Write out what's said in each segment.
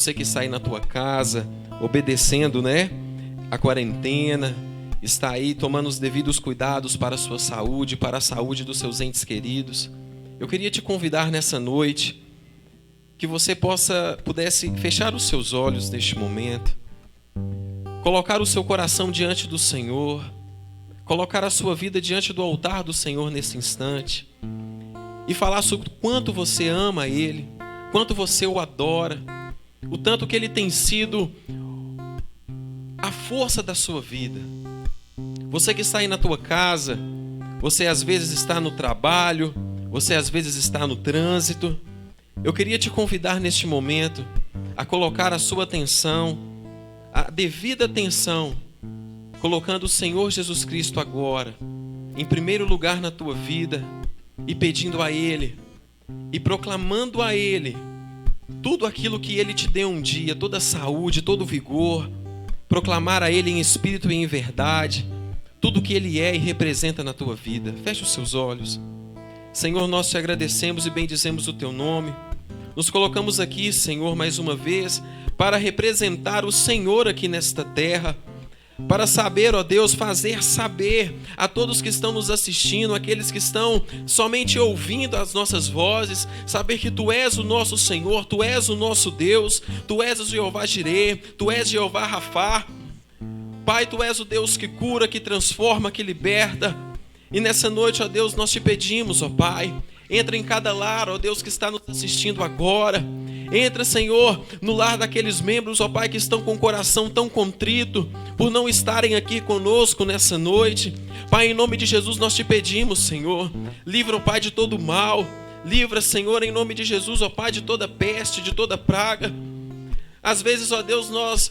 Você que está aí na tua casa, obedecendo, a quarentena, está aí tomando os devidos cuidados para a sua saúde, para a saúde dos seus entes queridos. Eu queria te convidar nessa noite que você pudesse fechar os seus olhos neste momento, colocar o seu coração diante do Senhor, colocar a sua vida diante do altar do Senhor nesse instante e falar sobre o quanto você ama Ele, quanto você o adora, o tanto que Ele tem sido a força da sua vida. Você que está aí na tua casa, você às vezes está no trabalho, você às vezes está no trânsito. Eu queria te convidar neste momento a colocar a sua atenção, a devida atenção, colocando o Senhor Jesus Cristo agora em primeiro lugar na tua vida e pedindo a Ele e proclamando a Ele tudo aquilo que Ele te deu um dia, toda a saúde, todo o vigor, proclamar a Ele em espírito e em verdade, tudo que Ele é e representa na tua vida. Feche os seus olhos. Senhor, nós te agradecemos e bendizemos o teu nome. Nos colocamos aqui, Senhor, mais uma vez, para representar o Senhor aqui nesta terra, para saber, ó Deus, fazer saber a todos que estão nos assistindo, aqueles que estão somente ouvindo as nossas vozes, saber que Tu és o nosso Senhor, Tu és o nosso Deus, Tu és o Jeová Jireh, Tu és Jeová Rafá. Pai, Tu és o Deus que cura, que transforma, que liberta. E nessa noite, ó Deus, nós te pedimos, ó Pai, entra em cada lar, ó Deus, que está nos assistindo agora. Entra, Senhor, no lar daqueles membros, ó Pai, que estão com o coração tão contrito por não estarem aqui conosco nessa noite. Pai, em nome de Jesus nós te pedimos, Senhor, livra, ó Pai, de todo mal. Livra, Senhor, em nome de Jesus, ó Pai, de toda peste, de toda praga. Às vezes, ó Deus, nós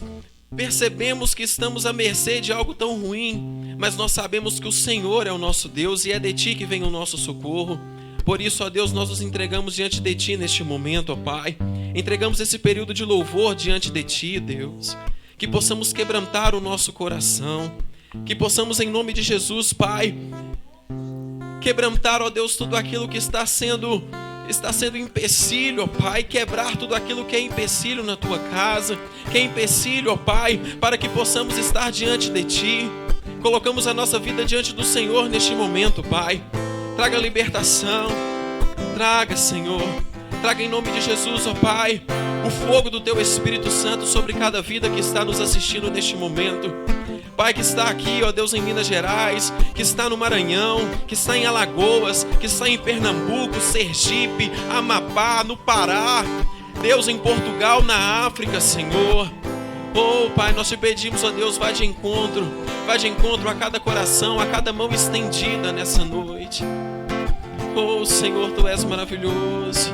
percebemos que estamos à mercê de algo tão ruim, mas nós sabemos que o Senhor é o nosso Deus e é de Ti que vem o nosso socorro. Por isso, ó Deus, nós nos entregamos diante de Ti neste momento, ó Pai. Entregamos esse período de louvor diante de Ti, Deus. Que possamos quebrantar o nosso coração. Que possamos, em nome de Jesus, Pai, quebrantar, ó Deus, tudo aquilo que está sendo empecilho, ó Pai. Quebrar tudo aquilo que é empecilho na Tua casa. Que é empecilho, ó Pai, para que possamos estar diante de Ti. Colocamos a nossa vida diante do Senhor neste momento, Pai. Traga libertação. Traga, Senhor. Traga em nome de Jesus, ó Pai, o fogo do Teu Espírito Santo sobre cada vida que está nos assistindo neste momento. Pai, que está aqui, ó Deus, em Minas Gerais, que está no Maranhão, que está em Alagoas, que está em Pernambuco, Sergipe, Amapá, no Pará, Deus, em Portugal, na África, Senhor. Oh, Pai, nós te pedimos, ó Deus, vai de encontro a cada coração, a cada mão estendida nessa noite. Oh, Senhor, Tu és maravilhoso.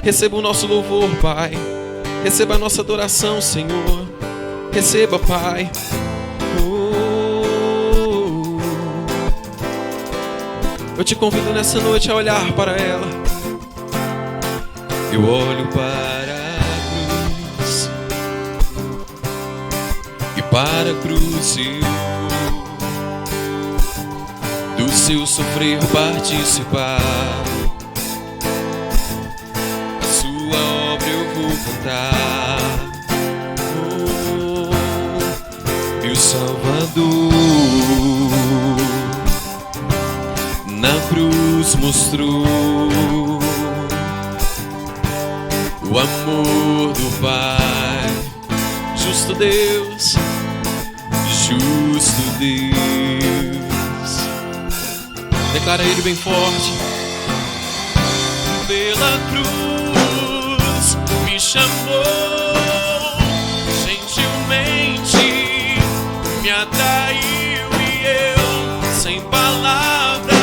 Receba o nosso louvor, Pai. Receba a nossa adoração, Senhor. Receba, Pai. Eu te convido nessa noite a olhar para ela. Eu olho para a cruz e para a cruz do seu sofrer participar. A sua obra eu vou cantar. Meu Salvador na cruz mostrou o amor do Pai. Justo Deus, justo Deus. Declara Ele bem forte. Pela cruz me chamou, gentilmente me atraiu e eu, sem palavras,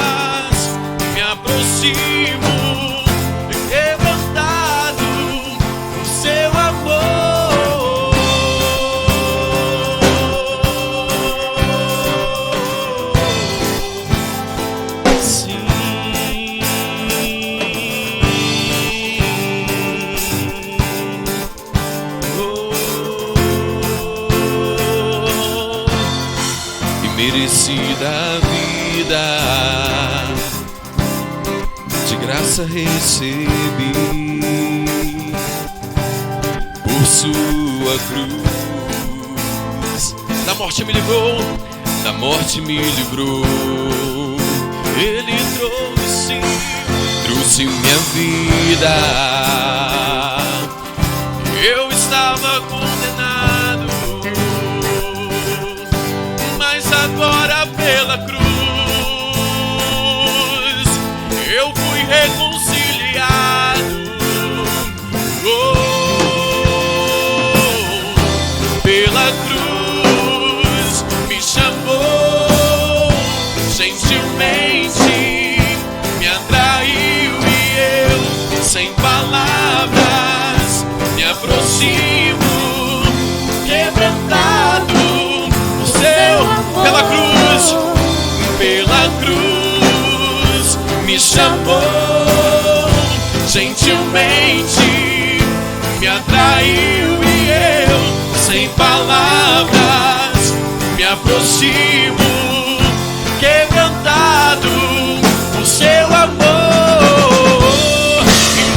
me aproximo, quebrantado por Seu amor. Merecida a vida, de graça graça recebi, por sua cruz. Da morte me livrou, da morte me livrou. Ele trouxe minha vida. Eu estava condenado, mas agora pela cruz eu fui reconciliado. Pela cruz me chamou gentilmente, me atraiu e eu, sem palavras, me aproximo, quebrantado o seu amor. Pela cruz me chamou gentilmente, me atraiu e eu, sem palavras, me aproximo, quebrantado o seu amor.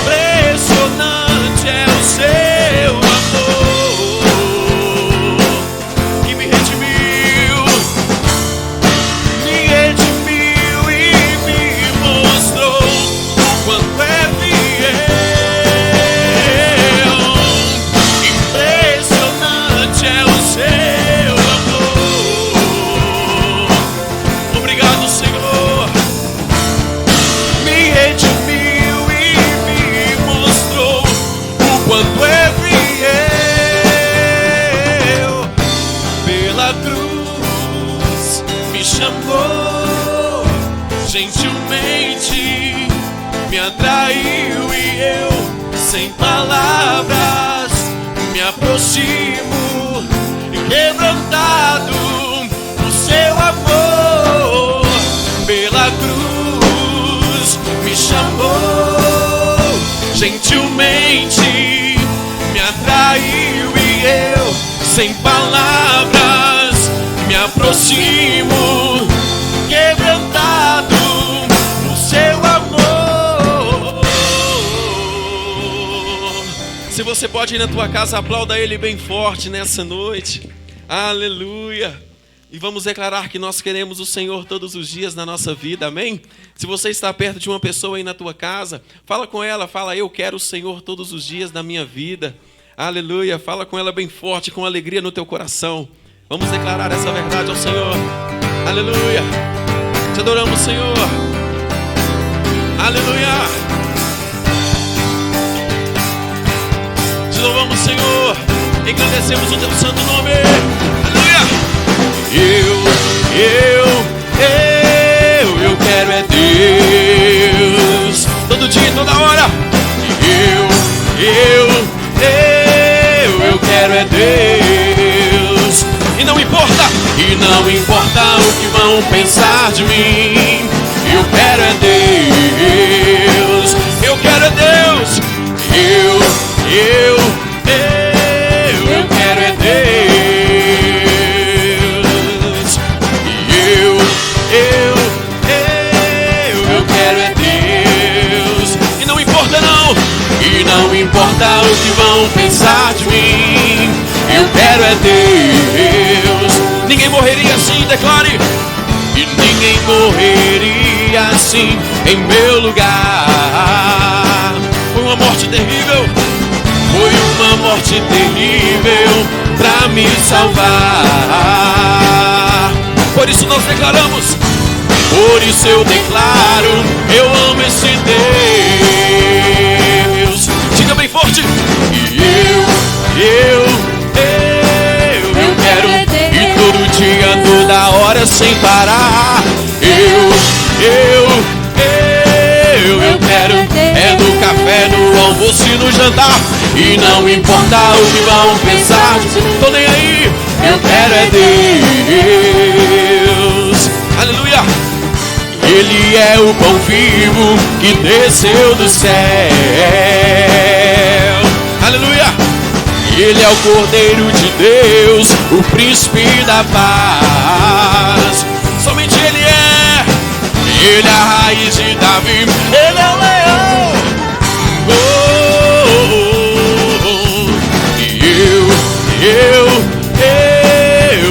Impressionante é o seu amor, que me redimiu e me mostrou o quanto é fiel. Impressionante é o seu amor. Obrigado, Senhor. Me redimiu e me mostrou o quanto é fiel. Pela cruz me chamou gentilmente, me atraiu e eu, sem palavras, me aproximo, quebrantado o seu amor. Pela cruz me chamou gentilmente, me atraiu e eu, sem palavras, me aproximo, quebrantado o seu amor. Se você pode ir na tua casa, aplauda Ele bem forte nessa noite. Aleluia. E vamos declarar que nós queremos o Senhor todos os dias na nossa vida, amém? Se você está perto de uma pessoa aí na tua casa, fala com ela, fala: eu quero o Senhor todos os dias da minha vida. Aleluia. Fala com ela bem forte, com alegria no teu coração. Vamos declarar essa verdade ao Senhor. Aleluia. Te adoramos, Senhor. Aleluia. Te louvamos, Senhor. Engrandecemos o teu santo nome. Aleluia. Eu quero é Deus, todo dia e toda hora. Eu quero é Deus. E não importa o que vão pensar de mim. Eu quero é Deus, eu quero é Deus. Eu quero é Deus. Eu quero é Deus. E não importa o que vão pensar de mim. Eu quero é Deus. Ninguém morreria assim, declare. E ninguém morreria assim em meu lugar. Foi uma morte terrível. Foi uma morte terrível pra me salvar. Por isso nós declaramos. Por isso eu declaro, eu amo esse Deus. Diga bem forte. Eu quero. E todo dia, toda hora, sem parar. Eu quero. É no café, no almoço e no jantar. E não importa o que vão pensar, tô nem aí. Eu quero é Deus. Aleluia. Ele é o pão vivo que desceu do céu. Aleluia. Ele é o Cordeiro de Deus, o príncipe da paz. Somente Ele é a raiz de Davi. Ele é o leão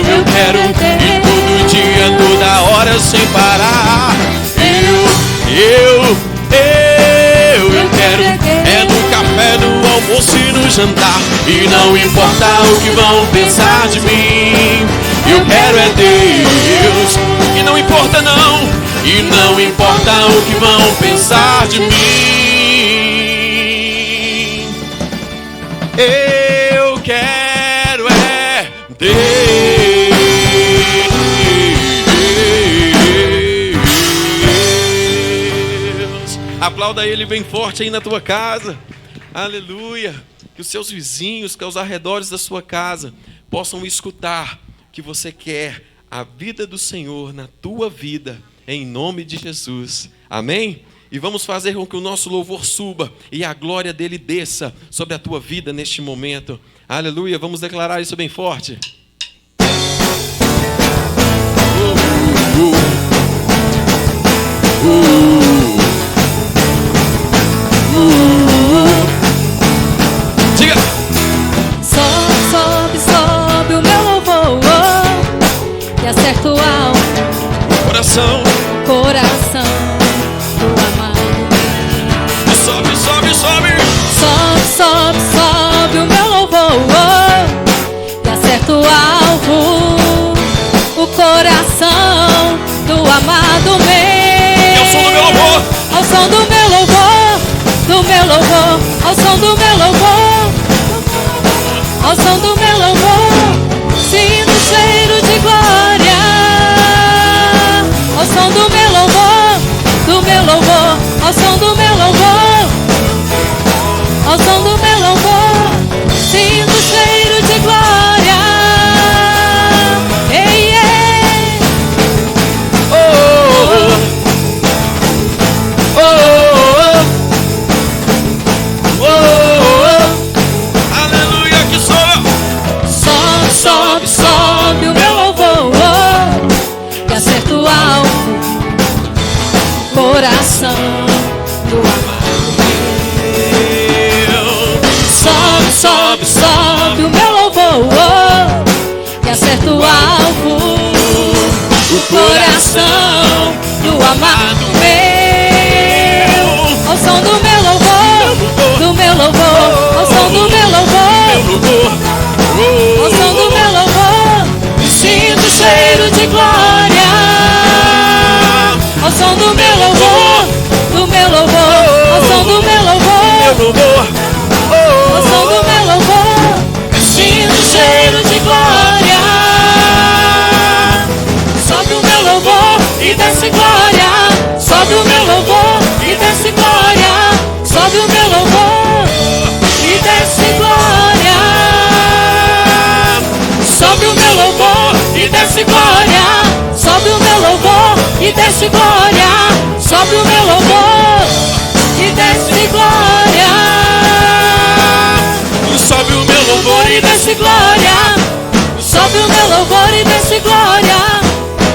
Eu quero ir todo dia, toda hora, sem parar. Eu quero é no café, no almoço e no jantar. E não importa o que vão pensar de mim, eu quero é Deus. E não importa não, e não importa o que vão pensar de mim, eu quero é Deus. Aplauda Ele bem forte aí na tua casa. Aleluia. Que os seus vizinhos, que aos arredores da sua casa possam escutar que você quer a vida do Senhor na tua vida, em nome de Jesus. Amém? E vamos fazer com que o nosso louvor suba e a glória dele desça sobre a tua vida neste momento. Aleluia. Vamos declarar isso bem forte. Diga. Sobe o meu louvor, que acerta o alvo, Coração do amado. Sobe. Sobe o meu louvor, que acerta o alvo, o coração do amado meu. Ao som do meu louvor, ao som do meu louvor, ao som do meu louvor, ao som do meu louvor, sinto o cheiro de glória. Ao som do meu louvor, ao som do meu louvor, ao som do meu louvor, sinto o cheiro de glória. Ei, ei. aleluia, que Sobe o meu louvor, que acerta o alvo, coração do amado meu. Sobe o meu louvor, que acerta o alvo, o coração do amado meu. Ao som do meu louvor, ao som do meu louvor, ao som do meu louvor, sinto o cheiro de glória. Ao som do meu louvor, ao som do meu louvor, ao som do meu louvor, sinto o cheiro de glória. Sobe o meu louvor e desce glória. Sobe o meu louvor e desce glória. Sobe o meu louvor e desce glória. Sobe o meu louvor e desce glória. Sobe o meu louvor e desce glória. Sobe o meu louvor e desce glória. sobe o meu louvor E desce glória. Sobe o meu louvor e desce glória.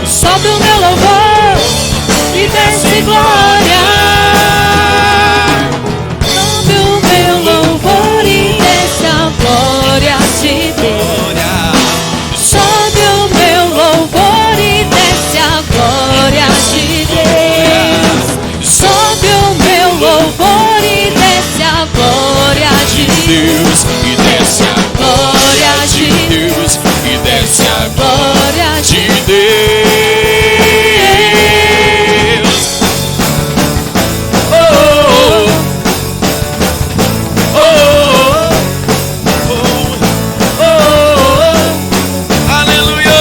Sobe o meu louvor e desce glória. Sobe o meu louvor e desce a glória de Deus. Sobe o meu louvor e desce a glória de Deus. Sobe o meu louvor e desce a glória de Deus, e desce a glória de Deus, e desce a glória de de Deus. Oh, oh, oh, oh, oh. Aleluia.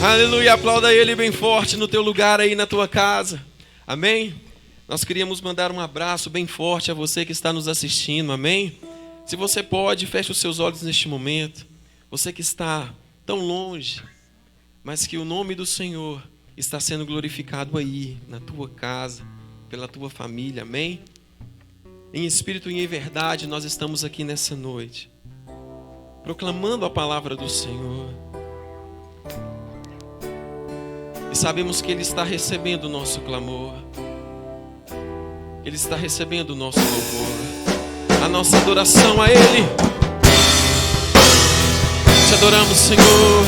Aleluia, aplauda ele bem forte no teu lugar aí na tua casa. Amém? Nós queríamos mandar um abraço bem forte a você que está nos assistindo, amém? Se você pode, feche os seus olhos neste momento. Você que está tão longe, mas que o nome do Senhor está sendo glorificado aí, na tua casa, pela tua família, amém? Em espírito e em verdade, nós estamos aqui nessa noite, proclamando a palavra do Senhor. E sabemos que Ele está recebendo o nosso clamor. Ele está recebendo o nosso louvor, a nossa adoração a Ele. Te adoramos, Senhor.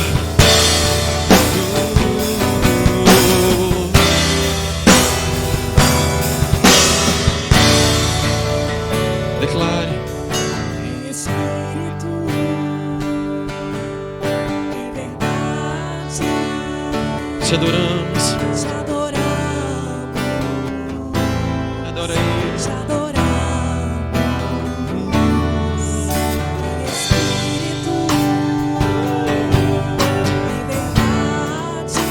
Declare. Espírito, em verdade, Te adoramos. te adoramos, Adora Ele. te adoramos. Espírito, em verdade,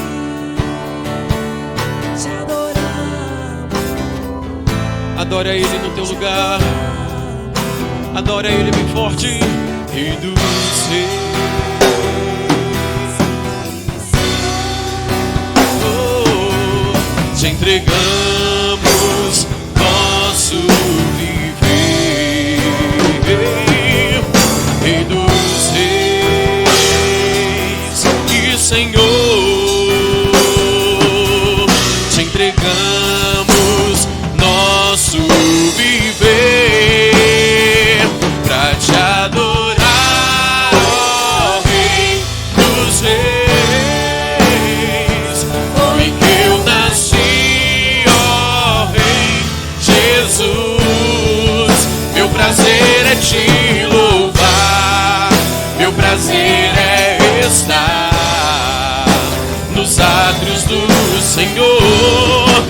te adoramos. Adore a Ele no teu lugar. Adore a Ele bem forte. Rei dos reis. Te entregamos nosso viver, Rei dos reis e Senhor. Te entregamos nosso viver pra te adorar, ó Rei dos reis. Foi que eu nasci, ó Rei Jesus. Meu prazer é te louvar, meu prazer é estar nos átrios do Senhor.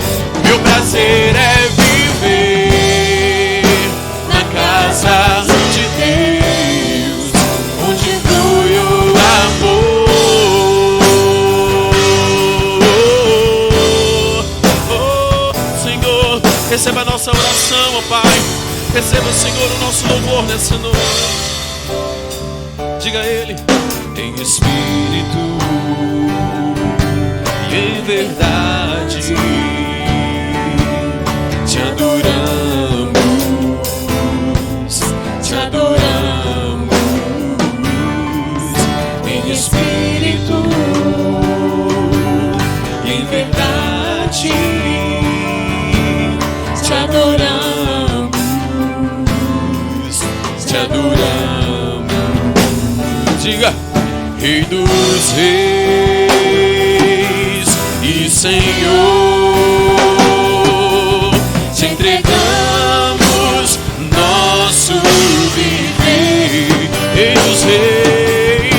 Meu prazer é viver na casa de Deus, onde flui o amor. Senhor, receba a nossa oração, ó Pai. Receba, Senhor, o nosso louvor nessa noite. Diga a Ele: em espírito e em verdade te adoramos, te adoramos. Em espírito e em verdade te adoramos, te adoramos. Diga: Rei dos reis e Senhor, te entregamos nosso viver. Rei dos reis,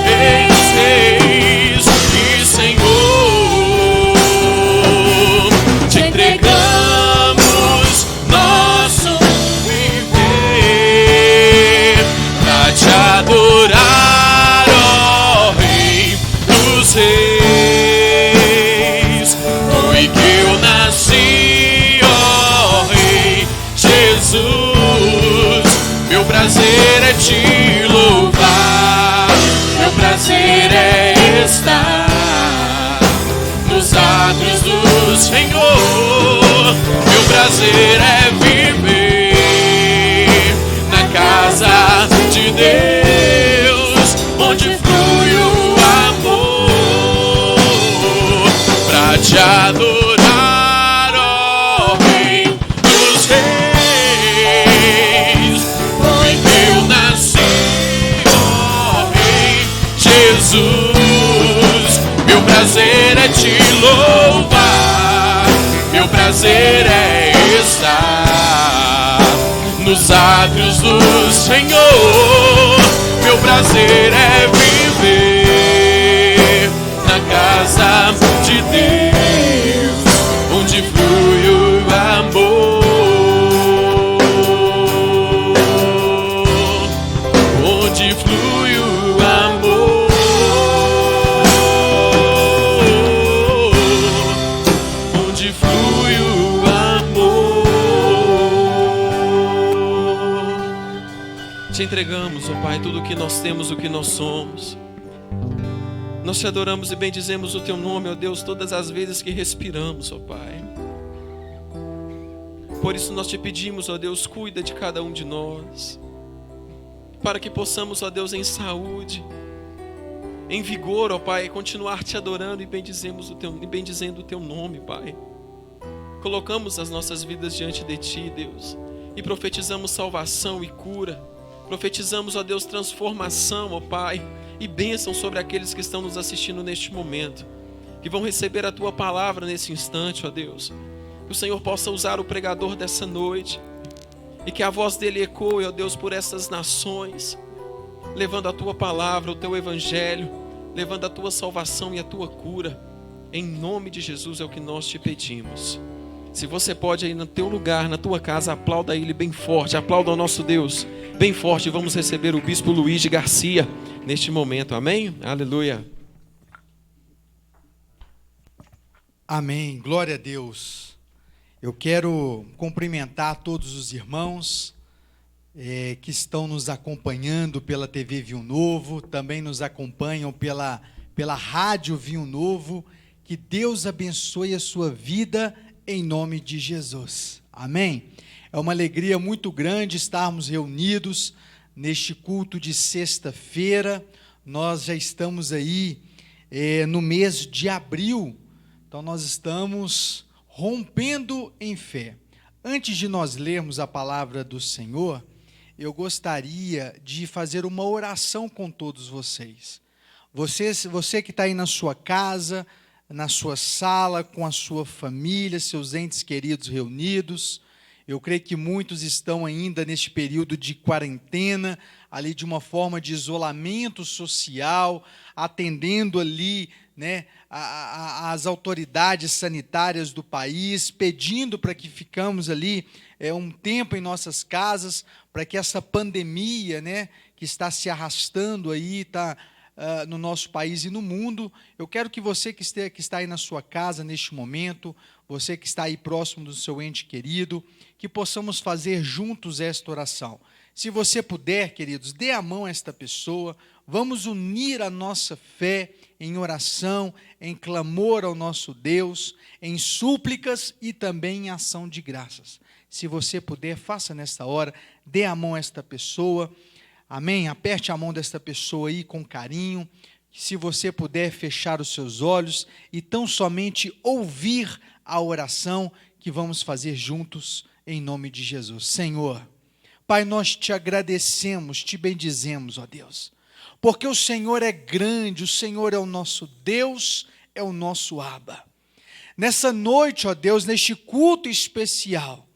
Rei dos reis e Senhor, te entregamos nosso viver pra te adorar, ó Rei dos reis. Foi que eu nasci, ó Rei Jesus. Meu prazer é te louvar, meu prazer é estar nos átrios do Senhor. Meu prazer é viver na casa de Deus, onde flui o amor, pra te adorar, ó Rei dos reis. Foi que eu nasci, ó Rei Jesus. Meu prazer é te louvar, meu prazer é estar nos átrios do Senhor. Meu prazer é viver na casa de Deus, onde flui o amor, onde flui o amor, onde flui o amor. Te entregamos, ó Pai, tudo o que nós temos, o que nós somos. Nós te adoramos e bendizemos o teu nome, ó Deus, todas as vezes que respiramos, ó Pai. Por isso nós te pedimos, ó Deus, cuida de cada um de nós, para que possamos, ó Deus, em saúde, em vigor, ó Pai, continuar te adorando e bendizendo o teu nome, Pai. colocamos as nossas vidas diante de Ti, Deus, e profetizamos salvação e cura. Profetizamos, ó Deus, transformação, ó Pai, e bênção sobre aqueles que estão nos assistindo neste momento, que vão receber a Tua palavra nesse instante, ó Deus. Que o Senhor possa usar o pregador dessa noite, e que a voz dele ecoe, ó Deus, por essas nações, levando a Tua palavra, o Teu evangelho, levando a Tua salvação e a Tua cura. Em nome de Jesus é o que nós te pedimos. Se você pode aí no teu lugar, na tua casa, aplauda Ele bem forte, aplauda ao nosso Deus bem forte. Vamos receber o Bispo Luiz de Garcia neste momento, amém? Aleluia. Amém, glória a Deus. Eu quero cumprimentar todos os irmãos que estão nos acompanhando pela TV Vinho Novo, também nos acompanham pela Rádio Vinho Novo. Que Deus abençoe a sua vida em nome de Jesus. Amém? É uma alegria muito grande estarmos reunidos neste culto de sexta-feira. Nós já estamos aí no mês de abril, então nós estamos rompendo em fé. Antes de nós lermos a palavra do Senhor, eu gostaria de fazer uma oração com todos vocês. Você que está aí na sua casa, na sua sala, com a sua família, seus entes queridos reunidos. Eu creio que muitos estão ainda neste período de quarentena, ali de uma forma de isolamento social, atendendo ali, né, as autoridades sanitárias do país, pedindo para que ficamos ali um tempo em nossas casas, para que essa pandemia, né, que está se arrastando aí, no nosso país e no mundo. Eu quero que você que está aí na sua casa neste momento, você que está aí próximo do seu ente querido, que possamos fazer juntos esta oração. Se você puder, queridos, dê a mão a esta pessoa, vamos unir a nossa fé em oração, em clamor ao nosso Deus, em súplicas e também em ação de graças. Se você puder, faça nesta hora, dê a mão a esta pessoa. Amém? Aperte a mão desta pessoa aí com carinho. Se você puder fechar os seus olhos e tão somente ouvir a oração que vamos fazer juntos em nome de Jesus. Senhor, Pai, nós te agradecemos, te bendizemos, ó Deus, porque o Senhor é grande, o Senhor é o nosso Deus, é o nosso Abba. Nessa noite, ó Deus, neste culto especial,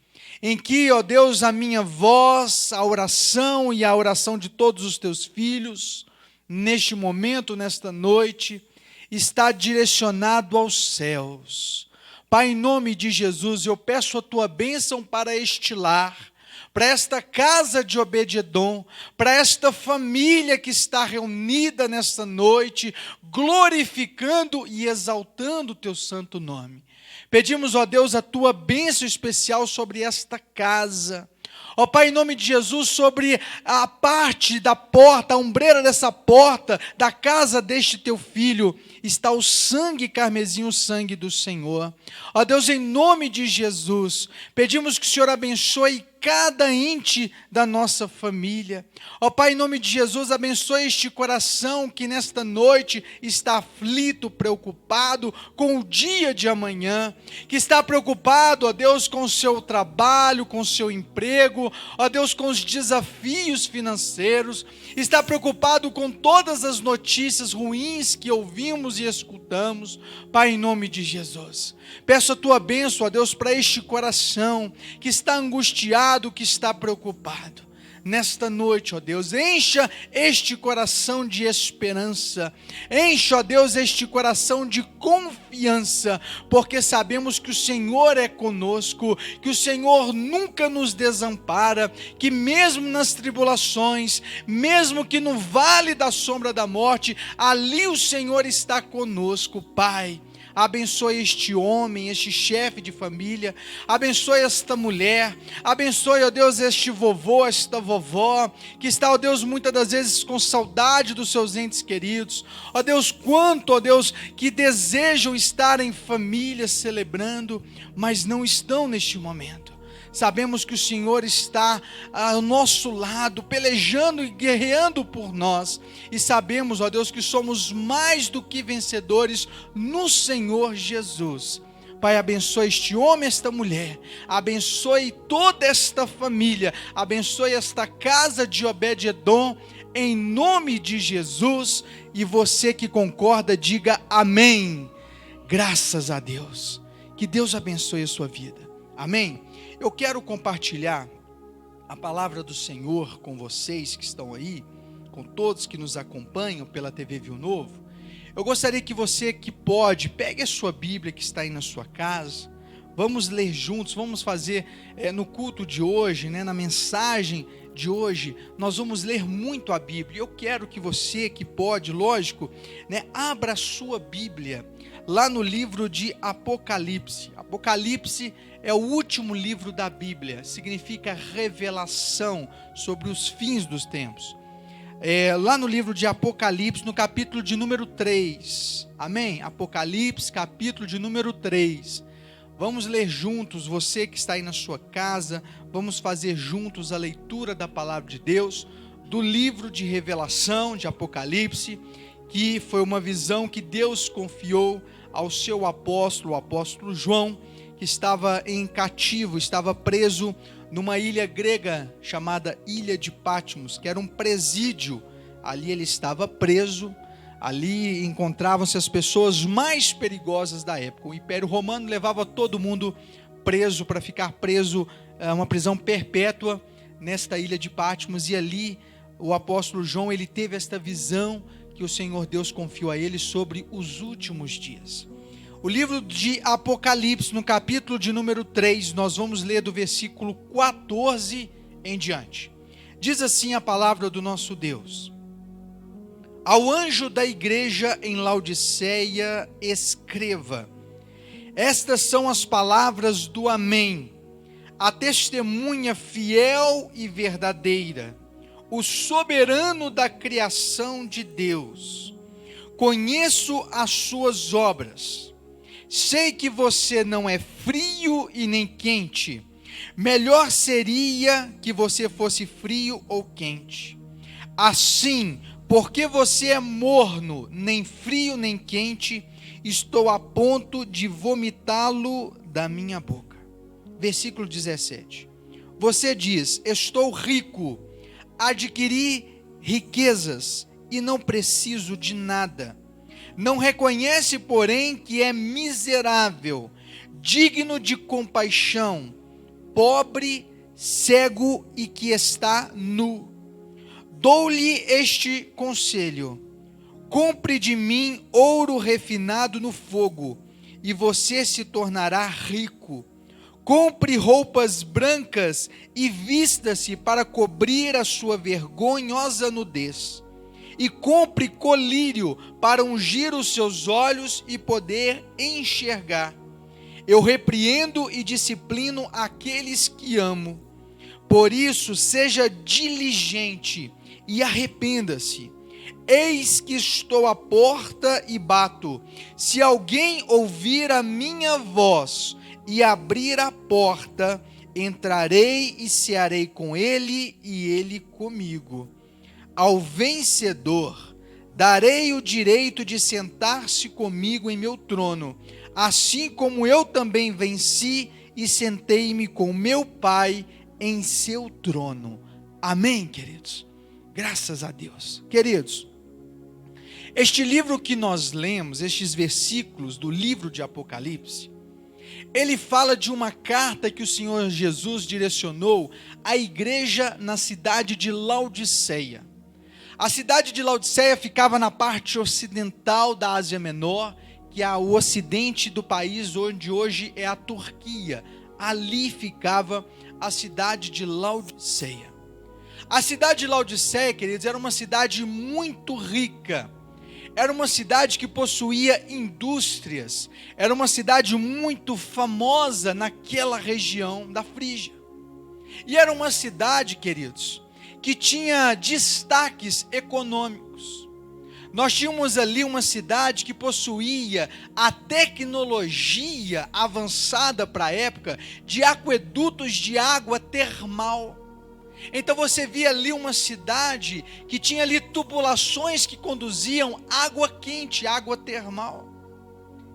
em que, ó Deus, a minha voz, a oração e a oração de todos os teus filhos, neste momento, nesta noite, está direcionado aos céus. Pai, em nome de Jesus, eu peço a tua bênção para este lar, para esta casa de Obed-edom, para esta família que está reunida nesta noite, glorificando e exaltando o teu santo nome. Pedimos, ó Deus, a tua bênção especial sobre esta casa. Ó Pai, em nome de Jesus, sobre a parte da porta, a ombreira dessa porta, da casa deste teu filho, está o sangue carmesim, o sangue do Senhor. Ó Deus, em nome de Jesus, pedimos que o Senhor abençoe cada ente da nossa família. Ó Pai, em nome de Jesus, abençoe este coração que nesta noite está aflito, preocupado com o dia de amanhã, que está preocupado, ó Deus, com o seu trabalho, com o seu emprego, ó Deus, com os desafios financeiros, está preocupado com todas as notícias ruins que ouvimos e escutamos. Pai, em nome de Jesus, peço a tua bênção, ó Deus, para este coração que está angustiado, que está preocupado. Nesta noite, ó Deus, encha este coração de esperança, encha, ó Deus, este coração de confiança, porque sabemos que o Senhor é conosco, que o Senhor nunca nos desampara, que mesmo nas tribulações, mesmo que no vale da sombra da morte, ali o Senhor está conosco. Pai, abençoe este homem, este chefe de família, abençoe esta mulher, abençoe, ó Deus, este vovô, esta vovó, que está, ó Deus, muitas das vezes com saudade dos seus entes queridos. Ó Deus, quanto, ó Deus, que desejam estar em família celebrando, mas não estão neste momento. Sabemos que o Senhor está ao nosso lado, pelejando e guerreando por nós. E sabemos, ó Deus, que somos mais do que vencedores no Senhor Jesus. Pai, abençoe este homem, esta mulher, abençoe toda esta família, abençoe esta casa de Obed-edom, em nome de Jesus. E você que concorda, diga amém. Graças a Deus. Que Deus abençoe a sua vida. Amém? Eu quero compartilhar a palavra do Senhor com vocês que estão aí, com todos que nos acompanham pela TV Viu Novo. Eu gostaria que você que pode, pegue a sua Bíblia que está aí na sua casa, vamos ler juntos, vamos fazer no culto de hoje, na mensagem de hoje, nós vamos ler muito a Bíblia. Eu quero que você que pode, lógico, abra a sua Bíblia, lá no livro de Apocalipse. Apocalipse é o último livro da Bíblia, significa revelação sobre os fins dos tempos. Lá no livro de Apocalipse, no capítulo de número 3, amém? Apocalipse, capítulo de número 3, vamos ler juntos, você que está aí na sua casa, vamos fazer juntos a leitura da palavra de Deus, do livro de revelação de Apocalipse, que foi uma visão que Deus confiou ao seu apóstolo, o apóstolo João, que estava em cativo, estava preso numa ilha grega chamada Ilha de Patmos, que era um presídio. Ali ele estava preso, ali encontravam-se as pessoas mais perigosas da época. O Império Romano levava todo mundo preso, para ficar preso, uma prisão perpétua nesta Ilha de Patmos, e ali o apóstolo João, ele teve esta visão que o Senhor Deus confiou a ele sobre os últimos dias. O livro de Apocalipse, no capítulo de número 3, nós vamos ler do versículo 14 em diante. Diz assim a palavra do nosso Deus: ao anjo da igreja em Laodiceia escreva: estas são as palavras do Amém, a testemunha fiel e verdadeira, o soberano da criação de Deus. Conheço as suas obras. Sei que você não é frio e nem quente. Melhor seria que você fosse frio ou quente. Assim, porque você é morno, nem frio nem quente, estou a ponto de vomitá-lo da minha boca. Versículo 17. Você diz: estou rico, adquiri riquezas e não preciso de nada. Não reconhece, porém, que é miserável, digno de compaixão, pobre, cego e que está nu. Dou-lhe este conselho: compre de mim ouro refinado no fogo, e você se tornará rico. Compre roupas brancas e vista-se para cobrir a sua vergonhosa nudez. E compre colírio para ungir os seus olhos e poder enxergar. Eu repreendo e disciplino aqueles que amo. Por isso, seja diligente e arrependa-se. Eis que estou à porta e bato. Se alguém ouvir a minha voz e abrir a porta, entrarei e cearei com ele e ele comigo. Ao vencedor darei o direito de sentar-se comigo em meu trono, assim como eu também venci e sentei-me com meu Pai em seu trono. Amém, queridos? Graças a Deus. Queridos, este livro que nós lemos, estes versículos do livro de Apocalipse, ele fala de uma carta que o Senhor Jesus direcionou à igreja na cidade de Laodiceia. A cidade de Laodiceia ficava na parte ocidental da Ásia Menor, que é o ocidente do país onde hoje é a Turquia. Ali ficava a cidade de Laodiceia. A cidade de Laodiceia, queridos, era uma cidade muito rica. Era uma cidade que possuía indústrias. Era uma cidade muito famosa naquela região da Frígia. E era uma cidade, queridos, que tinha destaques econômicos. Nós tínhamos ali uma cidade que possuía a tecnologia avançada para a época de aquedutos de água termal. Então você via ali uma cidade que tinha ali tubulações que conduziam água quente, água termal.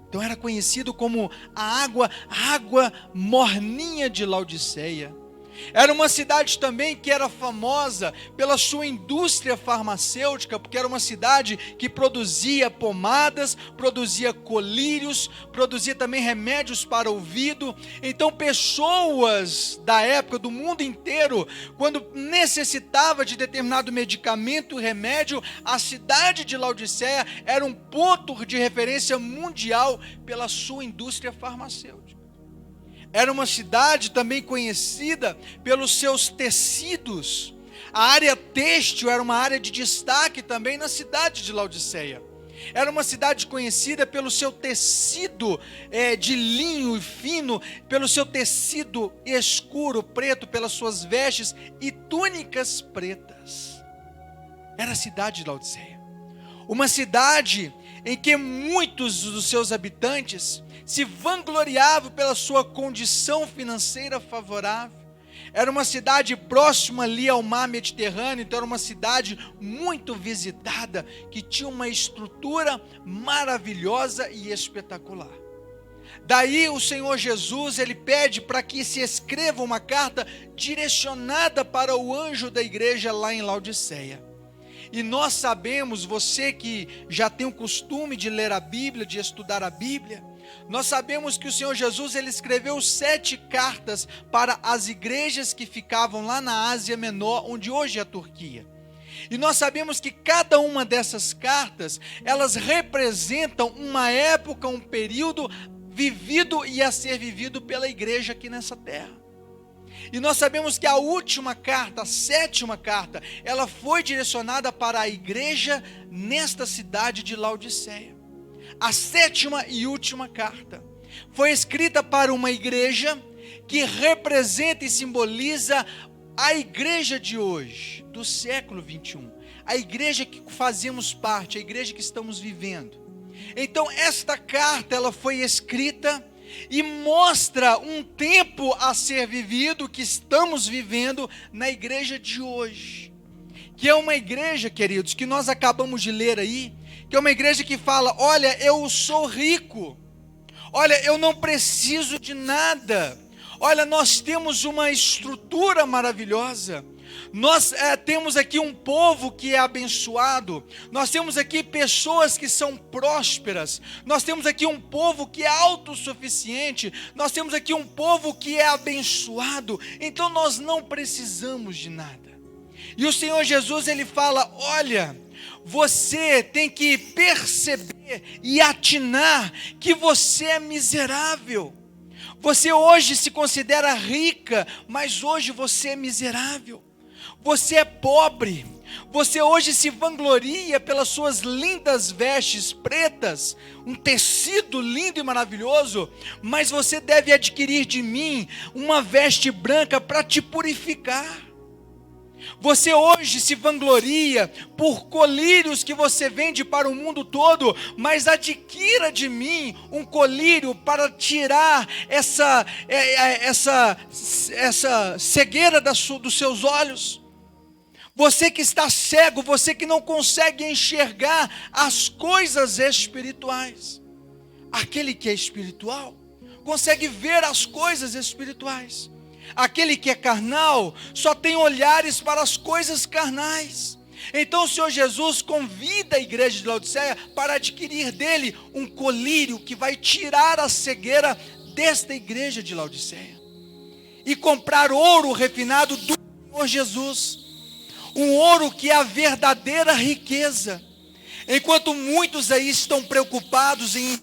Então era conhecido como a água morninha de Laodiceia. Era uma cidade também que era famosa pela sua indústria farmacêutica, porque era uma cidade que produzia pomadas, produzia colírios, produzia também remédios para o ouvido. Então pessoas da época, do mundo inteiro, quando necessitava de determinado medicamento e remédio, a cidade de Laodiceia era um ponto de referência mundial pela sua indústria farmacêutica. Era uma cidade também conhecida pelos seus tecidos. A área têxtil era uma área de destaque também na cidade de Laodiceia. Era uma cidade conhecida pelo seu tecido de linho fino, pelo seu tecido escuro, preto, pelas suas vestes e túnicas pretas. Era a cidade de Laodiceia. Uma cidade em que muitos dos seus habitantes se vangloriavam pela sua condição financeira favorável. Era uma cidade próxima ali ao mar Mediterrâneo, então era uma cidade muito visitada, que tinha uma estrutura maravilhosa e espetacular. Daí o Senhor Jesus, ele pede para que se escreva uma carta direcionada para o anjo da igreja lá em Laodiceia. E nós sabemos, você que já tem o costume de ler a Bíblia, de estudar a Bíblia, nós sabemos que o Senhor Jesus, ele escreveu 7 cartas para as igrejas que ficavam lá na Ásia Menor, onde hoje é a Turquia. E nós sabemos que cada uma dessas cartas, elas representam uma época, um período vivido e a ser vivido pela igreja aqui nessa terra. E nós sabemos que a última carta, a 7ª carta, ela foi direcionada para a igreja nesta cidade de Laodiceia. A 7ª e última carta foi escrita para uma igreja que representa e simboliza a igreja de hoje, do século 21. A igreja que fazemos parte, a igreja que estamos vivendo. Então esta carta, ela foi escrita e mostra um tempo a ser vivido, que estamos vivendo na igreja de hoje. Que é uma igreja, queridos, que nós acabamos de ler aí, que é uma igreja que fala: olha, eu sou rico, olha, eu não preciso de nada, olha, nós temos uma estrutura maravilhosa, nós temos aqui um povo que é abençoado, nós temos aqui pessoas que são prósperas, nós temos aqui um povo que é autossuficiente, nós temos aqui um povo que é abençoado, então nós não precisamos de nada. E o Senhor Jesus, ele fala: olha, você tem que perceber e atinar que você é miserável. Você hoje se considera rica, mas hoje você é miserável. Você é pobre. Você hoje se vangloria pelas suas lindas vestes pretas, um tecido lindo e maravilhoso, mas você deve adquirir de mim uma veste branca para te purificar. Você hoje se vangloria por colírios que você vende para o mundo todo, mas adquira de mim um colírio para tirar essa cegueira dos seus olhos. Você que está cego, você que não consegue enxergar as coisas espirituais. Aquele que é espiritual consegue ver as coisas espirituais. Aquele que é carnal só tem olhares para as coisas carnais. Então o Senhor Jesus convida a igreja de Laodiceia para adquirir dele um colírio que vai tirar a cegueira desta igreja de Laodiceia e comprar ouro refinado do Senhor Jesus, um ouro que é a verdadeira riqueza. Enquanto muitos aí estão preocupados em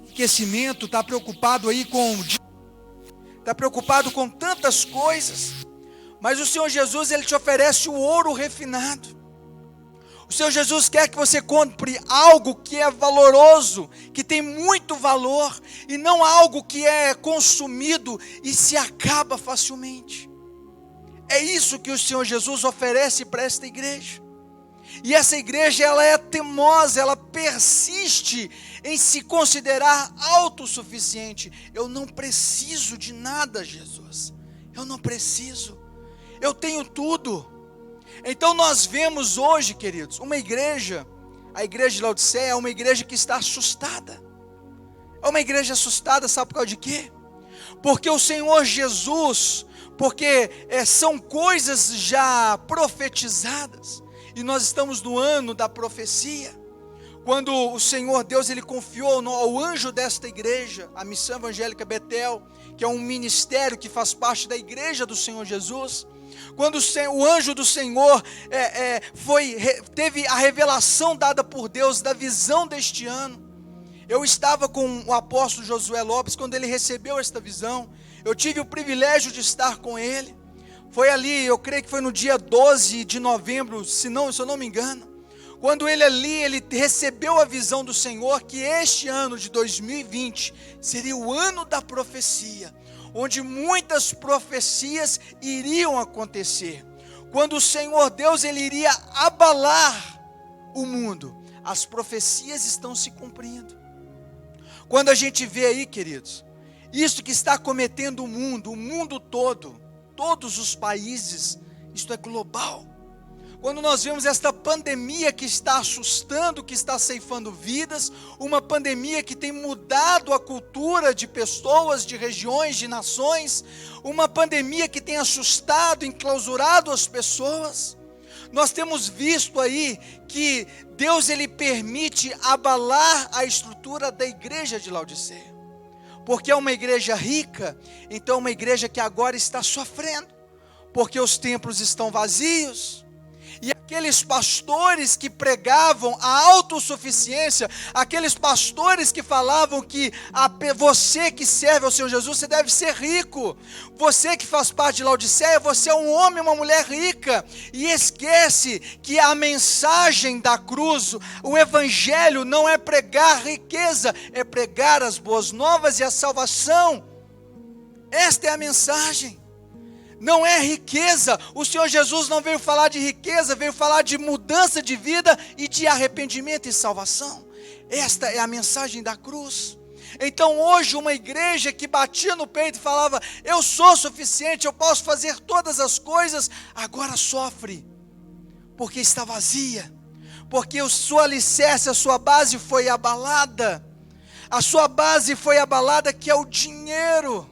enriquecimento, está preocupado aí está preocupado com tantas coisas, mas o Senhor Jesus, ele te oferece o ouro refinado. O Senhor Jesus quer que você compre algo que é valoroso, que tem muito valor, e não algo que é consumido e se acaba facilmente. É isso que o Senhor Jesus oferece para esta igreja. E essa igreja, ela é teimosa, ela persiste em se considerar autossuficiente. Eu não preciso de nada, Jesus. Eu não preciso. Eu tenho tudo. Então nós vemos hoje, queridos, uma igreja A igreja de Laodiceia é uma igreja que está assustada. É uma igreja assustada, sabe por causa de quê? Porque o Senhor Jesus, porque são coisas já profetizadas, e nós estamos no ano da profecia, quando o Senhor Deus, Ele confiou ao anjo desta igreja, a Missão Evangélica Betel, que é um ministério que faz parte da igreja do Senhor Jesus, quando o anjo do Senhor teve a revelação dada por Deus da visão deste ano. Eu estava com o apóstolo Josué Lopes quando ele recebeu esta visão. Eu tive o privilégio de estar com ele. Foi ali, eu creio que foi no dia 12 de novembro, se eu não me engano, quando ele recebeu a visão do Senhor que este ano de 2020 seria o ano da profecia, onde muitas profecias iriam acontecer. Quando o Senhor Deus, Ele iria abalar o mundo. As profecias estão se cumprindo. Quando a gente vê aí, queridos, isso que está acometendo o mundo todo, todos os países, isto é global. Quando nós vemos esta pandemia que está assustando, que está ceifando vidas, uma pandemia que tem mudado a cultura de pessoas, de regiões, de nações, uma pandemia que tem assustado, enclausurado as pessoas, nós temos visto aí que Deus, Ele permite abalar a estrutura da igreja de Laodiceia, porque é uma igreja rica, então é uma igreja que agora está sofrendo, porque os templos estão vazios, e aqueles pastores que pregavam a autossuficiência, aqueles pastores que falavam que você que serve ao Senhor Jesus, você deve ser rico, você que faz parte de Laodiceia, você é um homem, uma mulher rica, e esquece que a mensagem da cruz, o evangelho não é pregar riqueza, é pregar as boas novas e a salvação. Esta é a mensagem. Não é riqueza. O Senhor Jesus não veio falar de riqueza, veio falar de mudança de vida e de arrependimento e salvação. Esta é a mensagem da cruz. Então hoje uma igreja que batia no peito e falava, eu sou suficiente, eu posso fazer todas as coisas, agora sofre, porque está vazia, porque o seu alicerce, a sua base foi abalada. A sua base foi abalada, que é o dinheiro.